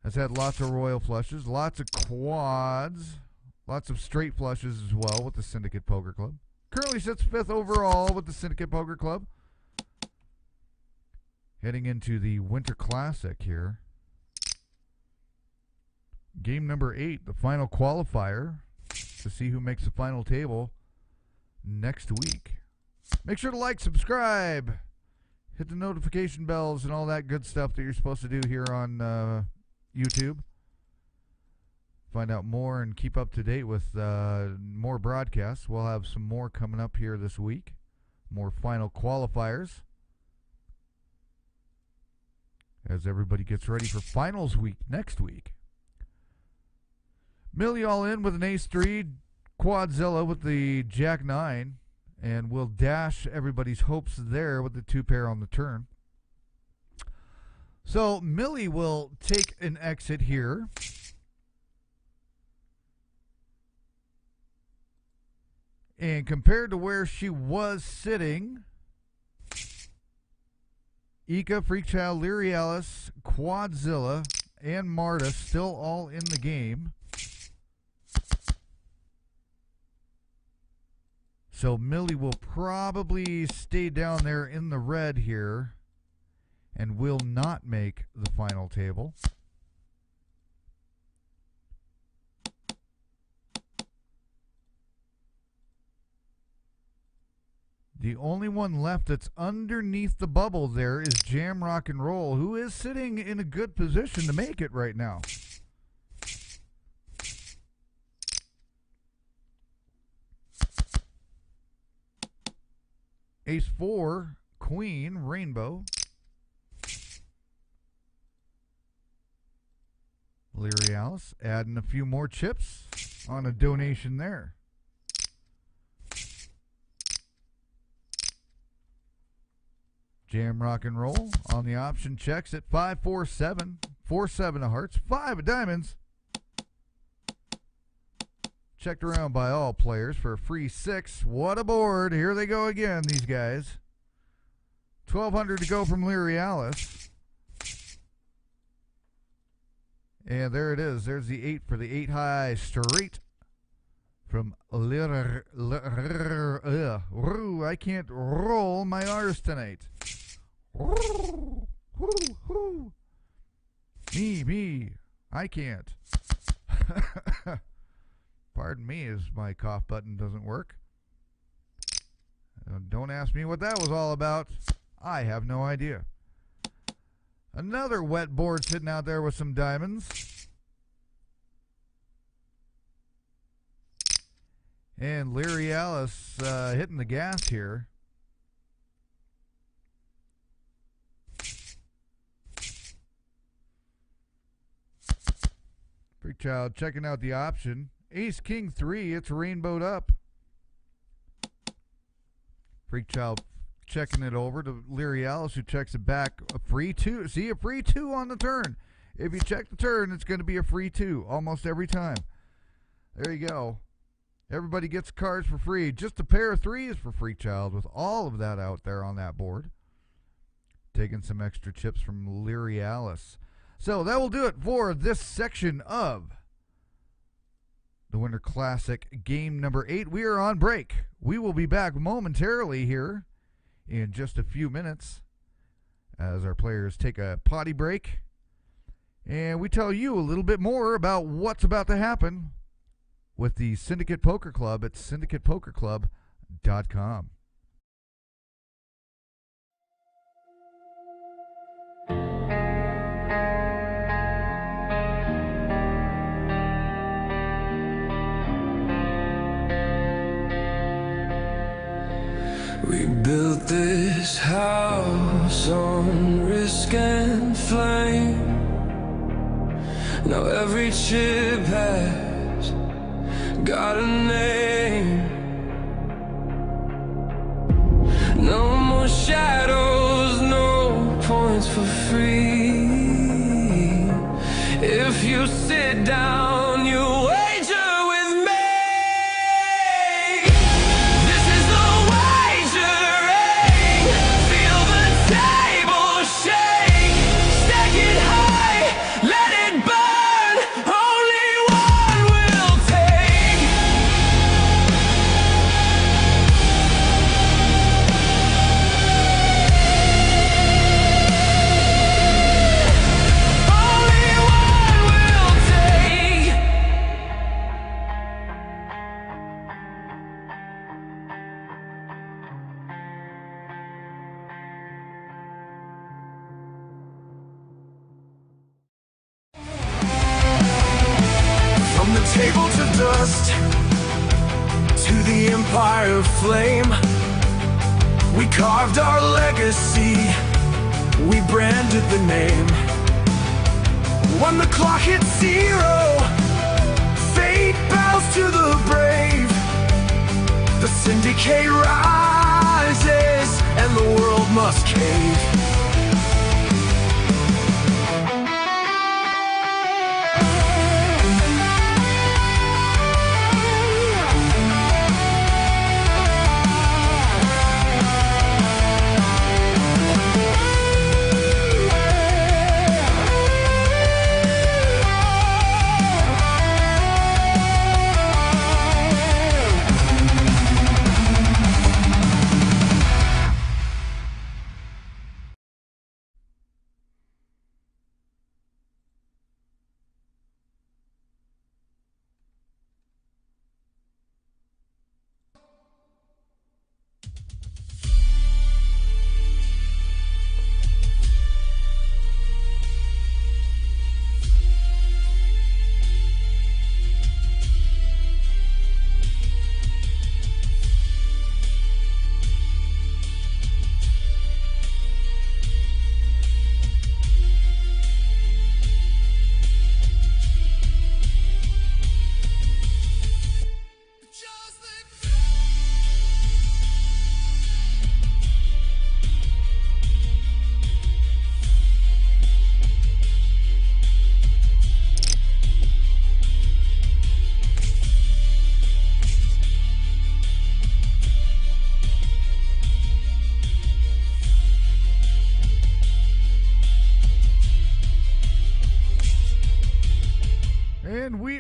Has had lots of royal flushes, lots of quads, lots of straight flushes as well with the Syndicate Poker Club. Currently sits 5th overall with the Syndicate Poker Club. Heading into the Winter Classic here. Game number 8, the final qualifier to see who makes the final table next week. Make sure to like, subscribe, hit the notification bells and all that good stuff that you're supposed to do here on YouTube. Find out more and keep up to date with more broadcasts. We'll have some more coming up here this week. More final qualifiers as everybody gets ready for finals week next week. Millie all in with an ace-3, Quadzilla with the jack-9, and we'll dash everybody's hopes there with the 2-pair on the turn. So Millie will take an exit here. And compared to where she was sitting, Ika, Freak Child, Leary Alice, Quadzilla, and Marta still all in the game. So Millie will probably stay down there in the red here and will not make the final table. The only one left that's underneath the bubble there is Jam Rock and Roll, who is sitting in a good position to make it right now. Ace-4 queen, rainbow. Leary Alice adding a few more chips on a donation there. Jam rock and roll on the option checks at 5-4-7. 4-7 of hearts, 5 of diamonds. Checked around by all players for a free 6. What a board. Here they go again, these guys. 1,200 to go from Leary Alice. And there it is. There's the 8 for the 8 high straight from Leary. I can't roll my R's tonight. Me. I can't. Pardon me as my cough button doesn't work. Don't ask me what that was all about. I have no idea. Another wet board sitting out there with some diamonds. And Leary Alice hitting the gas here. Freak Child checking out the option. Ace King 3, it's rainbowed up. Freak Child checking it over to Leary Alice, who checks it back. A free 2. See, a free 2 on the turn. If you check the turn, it's going to be a free 2 almost every time. There you go. Everybody gets cards for free. Just a pair of 3s for Freak Child with all of that out there on that board. Taking some extra chips from Leary Alice. So that will do it for this section of the Winter Classic game number 8. We are on break. We will be back momentarily here in just a few minutes as our players take a potty break. And we tell you a little bit more about what's about to happen with the Syndicate Poker Club at syndicatepokerclub.com. We built this house on risk and flame. Now every chip has got a name. No more shadows, no points for free. If you sit down, you wager with me. This is the wagering. Feel the table shake. Stack it high, let it burn. Only one will take. Only one will take. From the table to dust, to the empire of flame, we carved our legacy, we branded the name. When the clock hits 0, fate bows to the brave. The Syndicate rises, and the world must cave.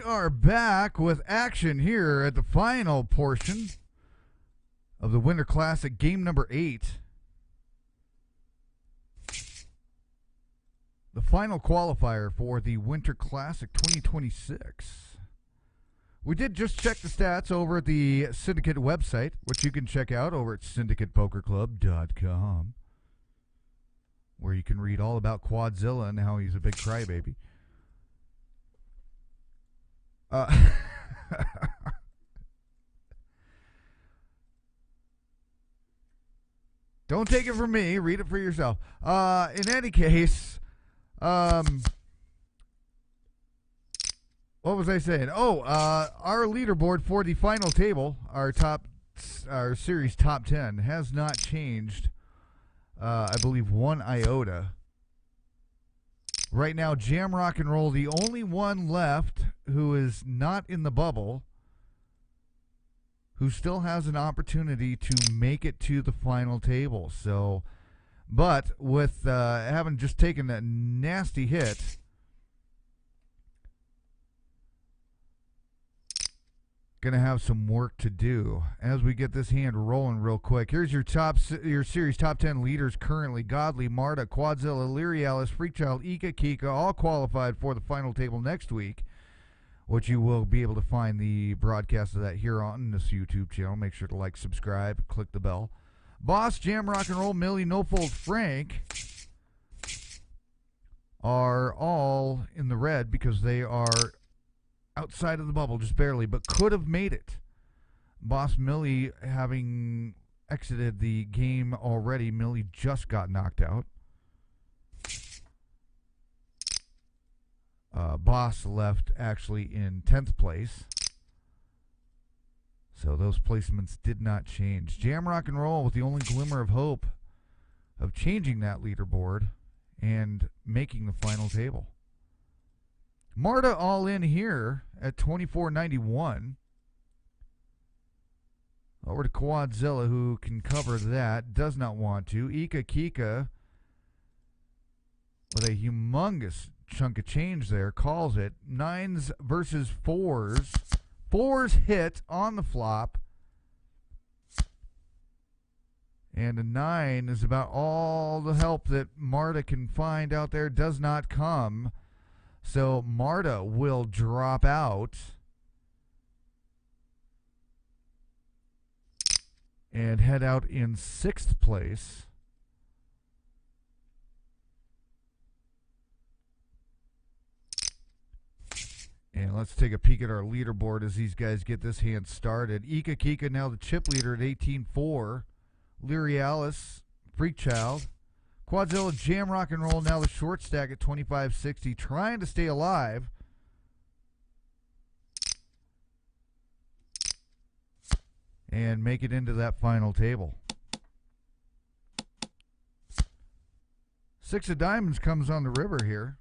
are back with action here at the final portion of the Winter Classic, game number 8. The final qualifier for the Winter Classic 2026. We did just check the stats over at the Syndicate website, which you can check out over at syndicatepokerclub.com, where you can read all about Quadzilla and how he's a big crybaby. Don't take it from me. Read it for yourself. In any case, what was I saying? Our leaderboard for the final table, our series top 10, has not changed. I believe 1 iota. Right now, Jam Rock and Roll, the only one left who is not in the bubble, who still has an opportunity to make it to the final table. So, but with having just taken a nasty hit, gonna have some work to do as we get this hand rolling real quick. Here's your series top 10 leaders currently: Godly, Marta, Quadzilla, Leary Alice, Freakchild, Ika, Kika, all qualified for the final table next week, which you will be able to find the broadcast of that here on this YouTube channel. Make sure to like, subscribe, click the bell. Boss, Jam Rock and Roll, Millie, No Fold, Frank are all in the red because they are outside of the bubble, just barely, but could have made it. Boss Millie having exited the game already. Millie just got knocked out. Boss left actually in 10th place. So those placements did not change. Jam Rock and Roll with the only glimmer of hope of changing that leaderboard and making the final table. Marta all in here at 24.91. Over to Quadzilla, who can cover that. Does not want to. Ika Kika with a humongous chunk of change there. Calls it. 9s versus 4s. 4s hit on the flop. And a 9 is about all the help that Marta can find out there. Does not come. So Marta will drop out and head out in 6th place. And let's take a peek at our leaderboard as these guys get this hand started. Ika Kika now the chip leader at 18-4. Leary Alice, Freakchild. Quadzilla, Jam Rock and Roll now the short stack at 25.60, trying to stay alive. And make it into that final table. 6 of diamonds comes on the river here.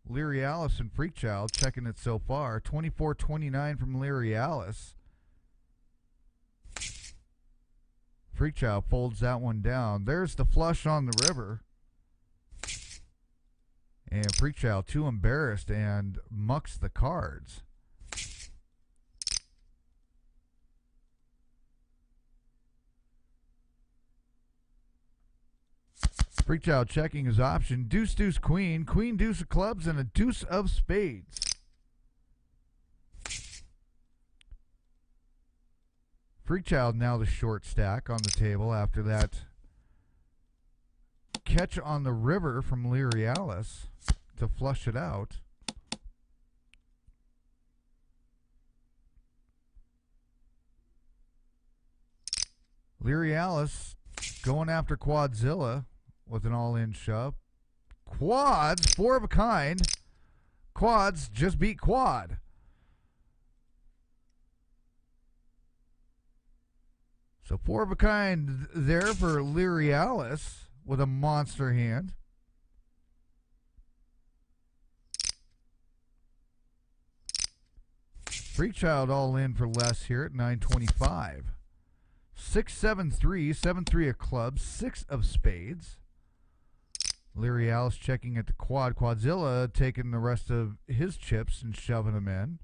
Leary Alice and Freakchild checking it so far. 24.29 from Leary Alice. Freakchild folds that one down. There's the flush on the river. And Freakchild too embarrassed and mucks the cards. Freakchild checking his option. Deuce, deuce, queen. Queen, deuce of clubs, and a deuce of spades. Freakchild now the short stack on the table after that catch on the river from Leary Alice to flush it out. Leary Alice going after Quadzilla with an all-in shove. Quads, 4 of a kind. Quads just beat quad. So 4 of a kind there for Leary Alice with a monster hand. Freakchild all in for less here at 9.25. 6, 7, 3, 7, 3 of clubs, 6 of spades. Leary Alice checking at the quad. Quadzilla taking the rest of his chips and shoving them in.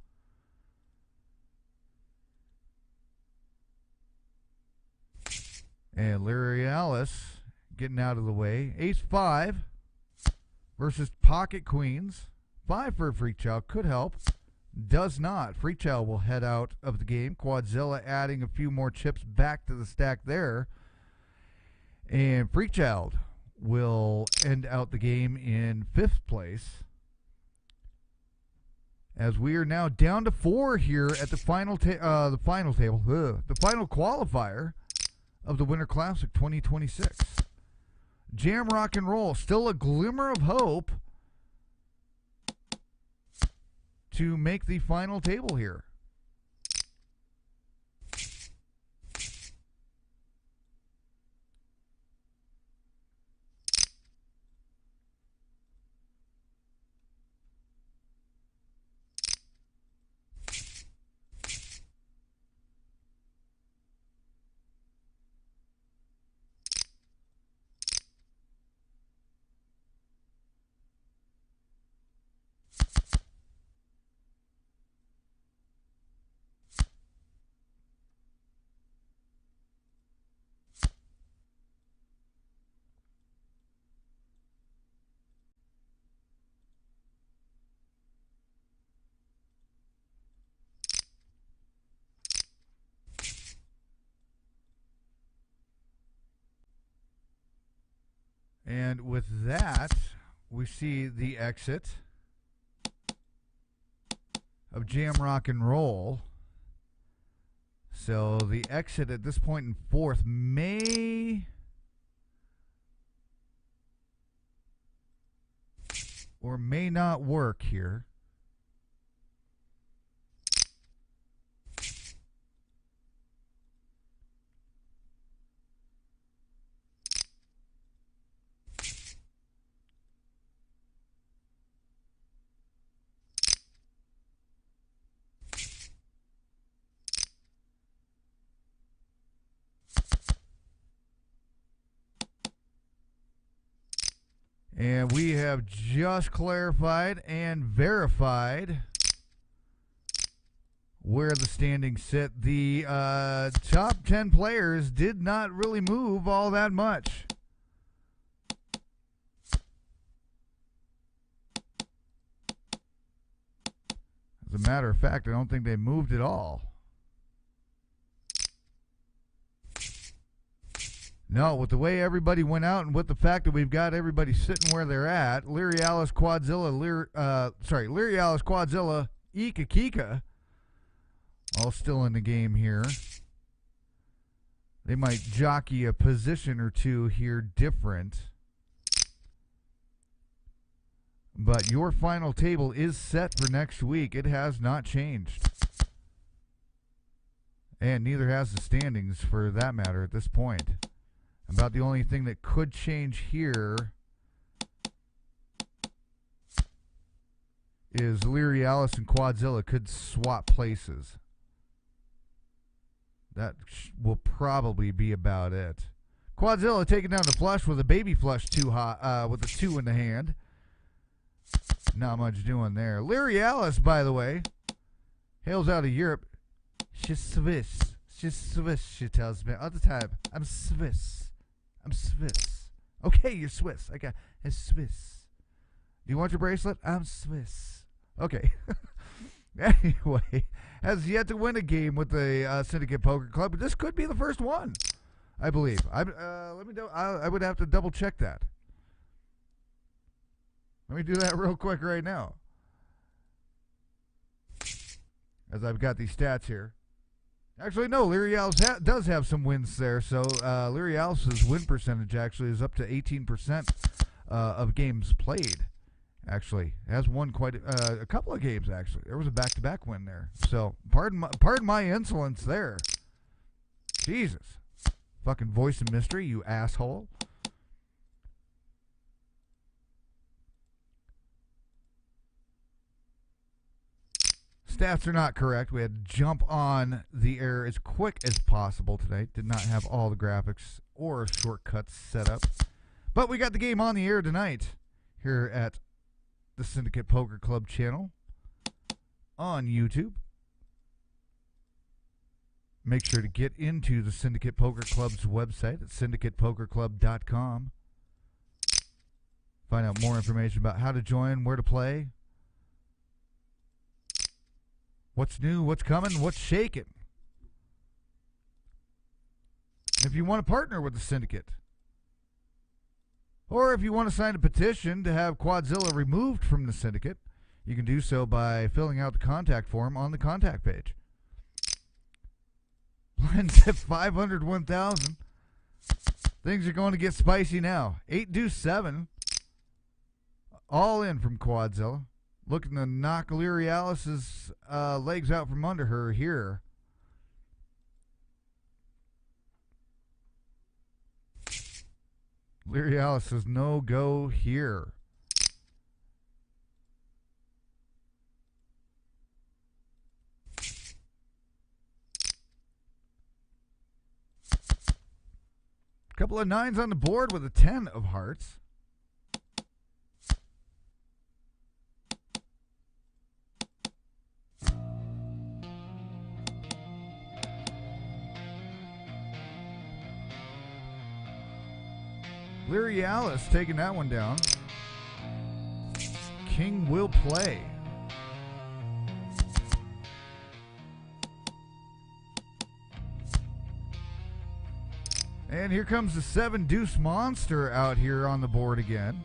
And Lirialis getting out of the way. Ace-5 versus pocket queens. 5 for a Freak Chow. Could help. Does not. Freak Chow will head out of the game. Quadzilla adding a few more chips back to the stack there. And Freak Child will end out the game in 5th place. As we are now down to 4 here at the final table, the final qualifier of the Winter Classic 2026. Jam Rock and Roll, still a glimmer of hope to make the final table here. And with that, we see the exit of Jam Rock and Roll. So the exit at this point in 4th may or may not work here. And we have just clarified and verified where the standings sit. The top 10 players did not really move all that much. As a matter of fact, I don't think they moved at all. No, with the way everybody went out and with the fact that we've got everybody sitting where they're at, Lirialis, Quadzilla, Lirialis, Quadzilla, Ika Kika, all still in the game here. They might jockey a position or two here different. But your final table is set for next week. It has not changed. And neither has the standings for that matter at this point. About the only thing that could change here is Lirialis and Quadzilla could swap places. That will probably be about it. Quadzilla taking down the flush with a baby flush too high, with a 2 in the hand. Not much doing there. Lirialis, by the way, hails out of Europe. She's Swiss. She's Swiss, she tells me all the time. I'm Swiss. I'm Swiss. Okay, you're Swiss. Okay, it's Swiss. Do you want your bracelet? I'm Swiss. Okay. Anyway, has yet to win a game with the Syndicate Poker Club, but this could be the first one, I believe. I would have to double check that. Let me do that real quick right now, as I've got these stats here. Actually, no, Lirialis does have some wins there. So Lirialis' win percentage actually is up to 18% of games played. Actually, has won quite a couple of games. Actually, there was a back-to-back win there. So pardon my insolence there. Jesus, fucking voice of mystery, you asshole. Stats are not correct. We had to jump on the air as quick as possible tonight. Did not have all the graphics or shortcuts set up. But we got the game on the air tonight here at the Syndicate Poker Club channel on YouTube. Make sure to get into the Syndicate Poker Club's website at syndicatepokerclub.com. Find out more information about how to join, where to play, what's new, what's coming, what's shaking. If you want to partner with the Syndicate, or if you want to sign a petition to have Quadzilla removed from the Syndicate, you can do so by filling out the contact form on the contact page. Blinds at 500, 1,000. Things are going to get spicy now. 8 deuce 7. All in from Quadzilla. Looking to knock Leary Alice's legs out from under her here. Leary Alice says no go here. Couple of 9s on the board with a 10 of hearts. Leary Alice taking that one down. King will play. And here comes the 7 deuce monster out here on the board again.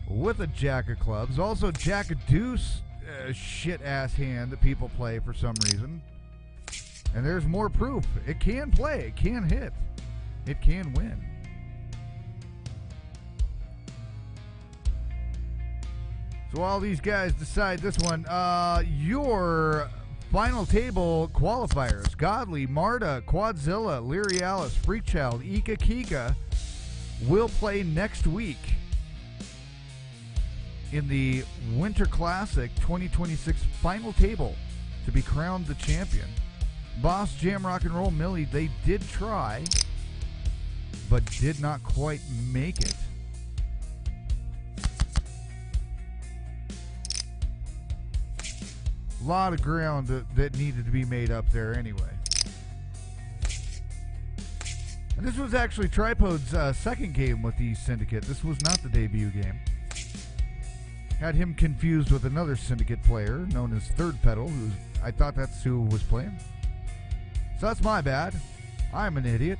With a jack of clubs. Also jack of deuce, shit ass hand that people play for some reason. And there's more proof. It can play. It can hit. It can win. So while these guys decide this one, your final table qualifiers: Godly, Marta, Quadzilla, Leary Alice, Freakchild, Ika Kika will play next week in the Winter Classic 2026 final table to be crowned the champion. Boss, Jam Rock and Roll, Millie, they did try, but did not quite make it. A lot of ground that needed to be made up there anyway. And this was actually Tripod's second game with the Syndicate. This was not the debut game. Had him confused with another Syndicate player known as Third Pedal, I thought that's who was playing. So that's my bad. I'm an idiot.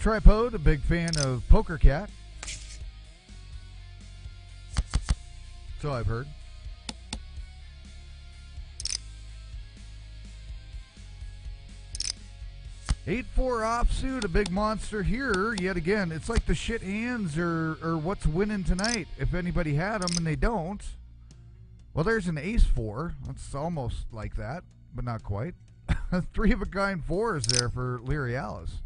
Tripod, a big fan of PokerCat. So I've heard. Eight 4 offsuit, a big monster here. Yet again, it's like the shit hands or what's winning tonight. If anybody had them and they don't, well, there's an ace 4. That's almost like that, but not quite. 3 of a kind 4s there for Leary Alice.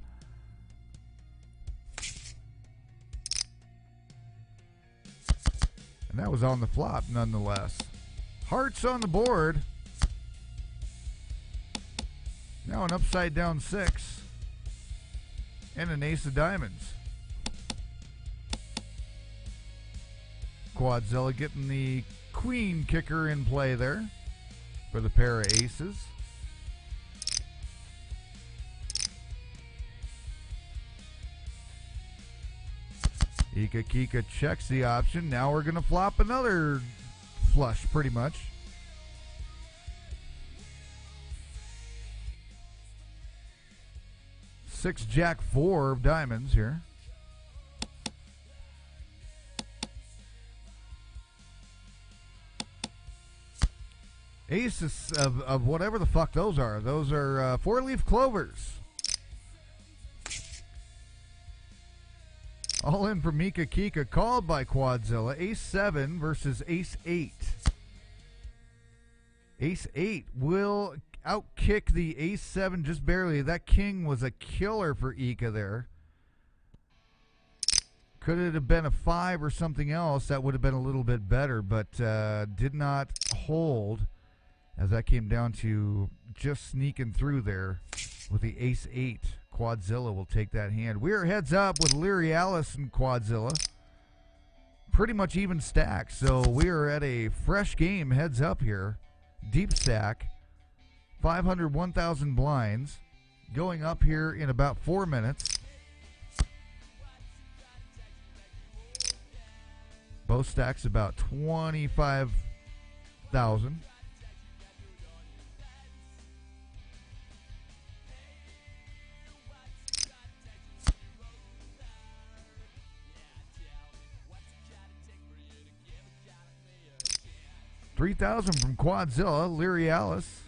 And that was on the flop, nonetheless. Hearts on the board. Now an upside down 6. And an ace of diamonds. Quadzilla getting the queen kicker in play there for the pair of aces. Ika Kika checks the option. Now we're going to flop another flush, pretty much. Six Jack 4 of diamonds here. Aces of whatever the fuck those are. Those are 4-leaf clovers. All in for Mika Kika, called by Quadzilla. Ace 7 versus Ace 8. Ace 8 will outkick the Ace 7 just barely. That king was a killer for Ika there. Could it have been a 5 or something else? That would have been a little bit better, but did not hold, as that came down to just sneaking through there with the Ace 8. Quadzilla will take that hand. We are heads up with Leary Alice and Quadzilla. Pretty much even stack. So we are at a fresh game heads up here. Deep stack. 500, 1,000 blinds. Going up here in about 4 minutes. Both stacks about 25,000. $3,000 from Quadzilla. Leary Alice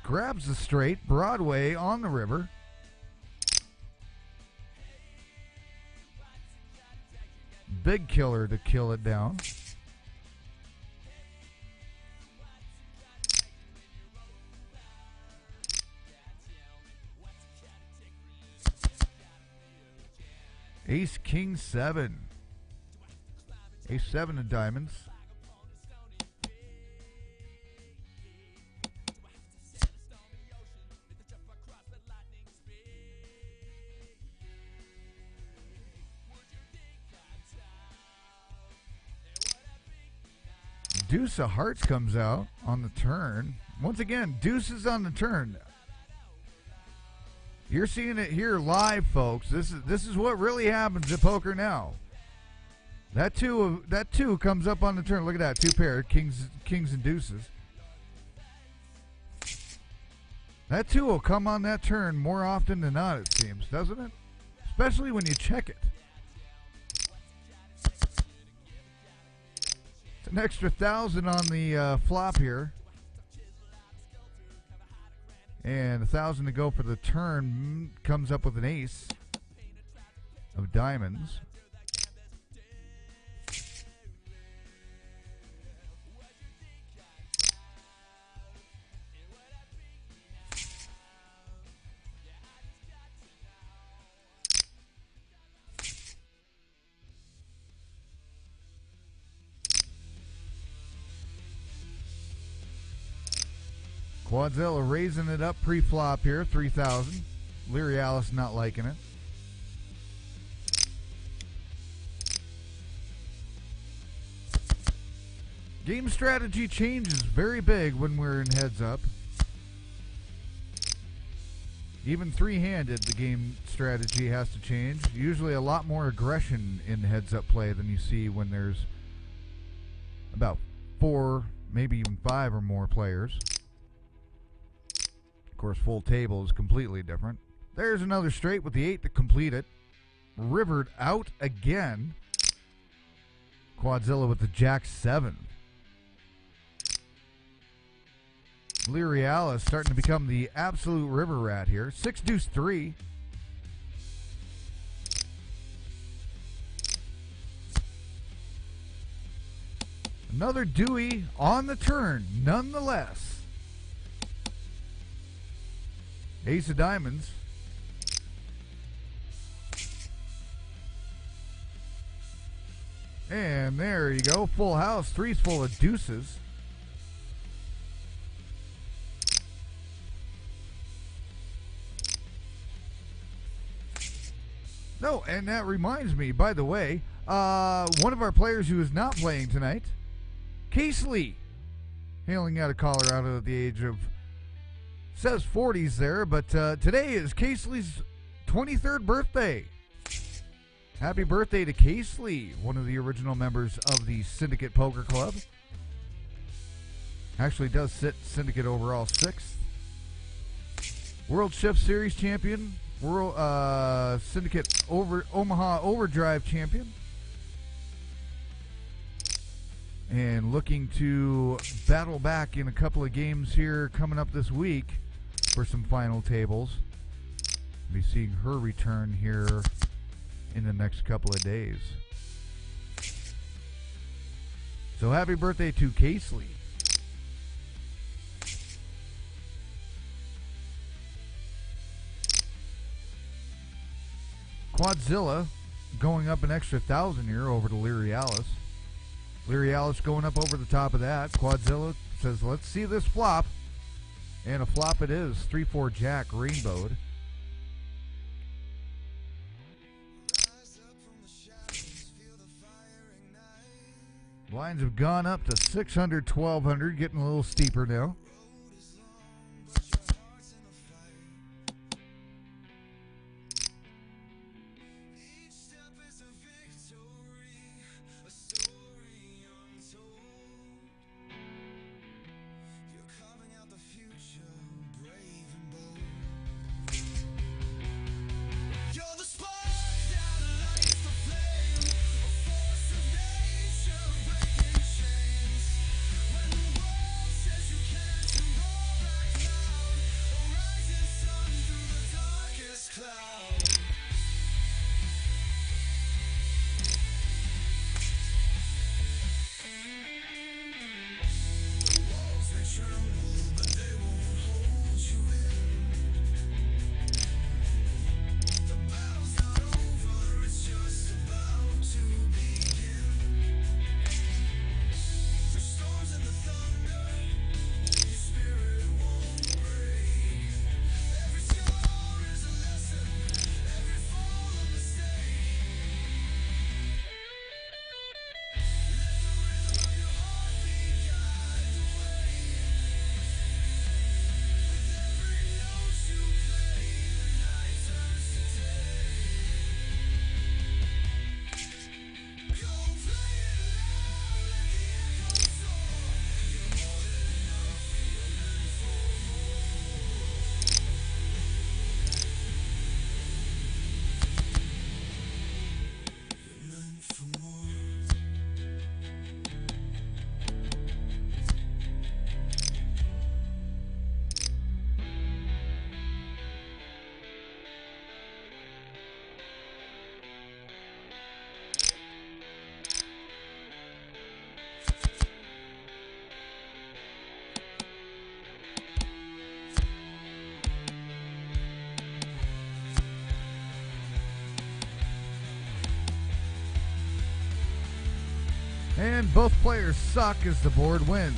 grabs the straight. Broadway on the river. Big killer to kill it down. Ace, king, 7. Ace, 7 of diamonds. Deuce of hearts comes out on the turn. Once again, deuces on the turn. You're seeing it here live, folks. This is what really happens at PokerNow. That two comes up on the turn. Look at that, 2 pair, kings and deuces. That 2 will come on that turn more often than not, it seems, doesn't it? Especially when you check it. An extra 1,000 on the flop here, and 1,000 to go for the turn. Comes up with an ace of diamonds. Quadzilla raising it up pre-flop here, 3,000. Leary Alice not liking it. Game strategy changes very big when we're in heads up. Even three-handed, the game strategy has to change. Usually a lot more aggression in heads up play than you see when there's about 4, maybe even 5 or more players. Of course, full table is completely different. There's another straight with the 8 to complete it. Rivered out again. Quadzilla with the jack 7. Leary Alice starting to become the absolute river rat here. 6 deuce 3. Another Dewey on the turn, nonetheless. Ace of diamonds. And there you go. Full house. 3's full of deuces. No, and that reminds me, by the way, one of our players who is not playing tonight, Casely, hailing out of Colorado at the age of, says 40s there, but today is Casely's 23rd birthday. Happy birthday to Casely, one of the original members of the Syndicate Poker Club. Actually does sit Syndicate overall 6th. World Chef Series champion, World Syndicate Omaha Overdrive champion. And looking to battle back in a couple of games here coming up this week for some final tables. Be seeing her return here in the next couple of days. So happy birthday to Casely. Quadzilla going up an extra 1,000 here over to Leary Alice. Leary Alice going up over the top of that. Quadzilla says, let's see this flop. And a flop it is. 3-4 jack rainbowed. Lines have gone up to 600, 1200, getting a little steeper now. And both players suck as the board wins.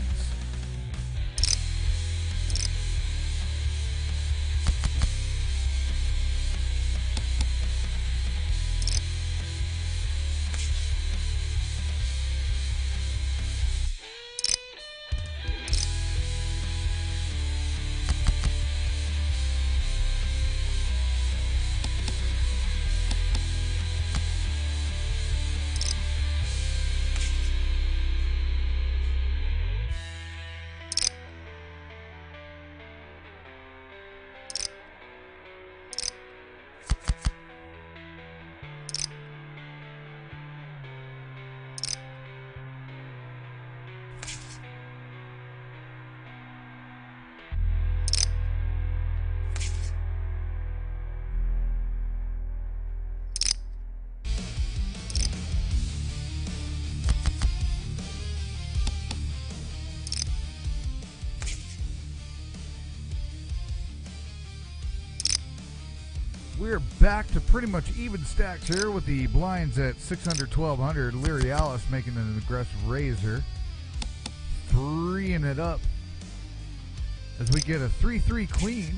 We're back to pretty much even stacks here with the blinds at 600, 1200. Leary Alice making an aggressive raiser. Freeing it up as we get a 3-3 queen.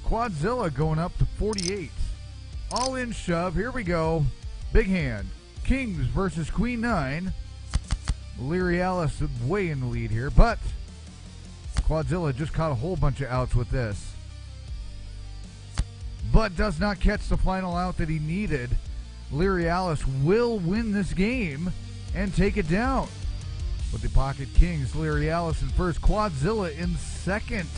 Quadzilla going up to 48. All in shove. Here we go. Big hand. Kings versus Queen 9. Leary Alice way in the lead here, but Quadzilla just caught a whole bunch of outs with this. But does not catch the final out that he needed. Leary Alice will win this game and take it down. With the pocket kings, Leary Alice in first, Quadzilla in second.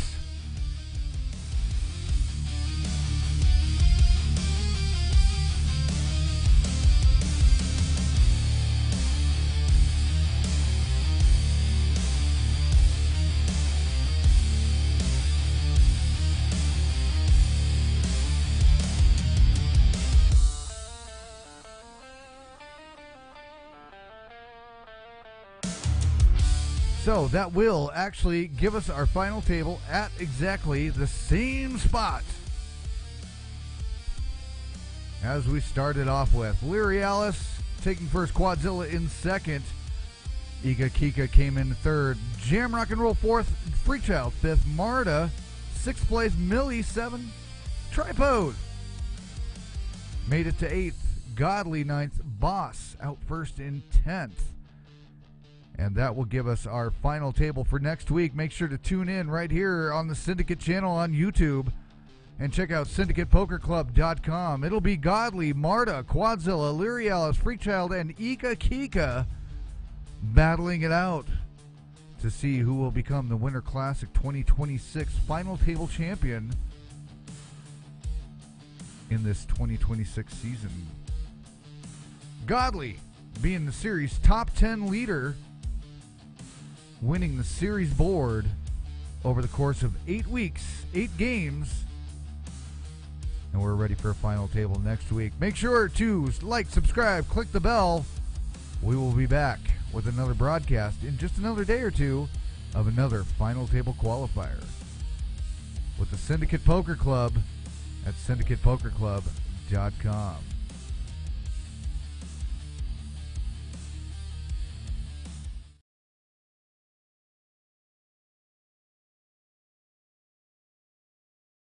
So that will actually give us our final table at exactly the same spot as we started off with. Leary Alice taking first, Quadzilla in second. Iga Kika came in third. Jam Rock and Roll fourth. Freakchild fifth. Marta sixth place. Millie seven. Tripode made it to 8th. Godly 9th. Boss out first in 10th. And that will give us our final table for next week. Make sure to tune in right here on the Syndicate channel on YouTube. And check out syndicatepokerclub.com. It'll be Godly, Marta, Quadzilla, Leary Alice, Freakchild, and Ika Kika battling it out to see who will become the Winter Classic 2026 final table champion in this 2026 season. Godly being the series top 10 leader, winning the series board over the course of 8 weeks, 8 games. And we're ready for a final table next week. Make sure to like, subscribe, click the bell. We will be back with another broadcast in just another day or two of another final table qualifier with the Syndicate Poker Club at syndicatepokerclub.com.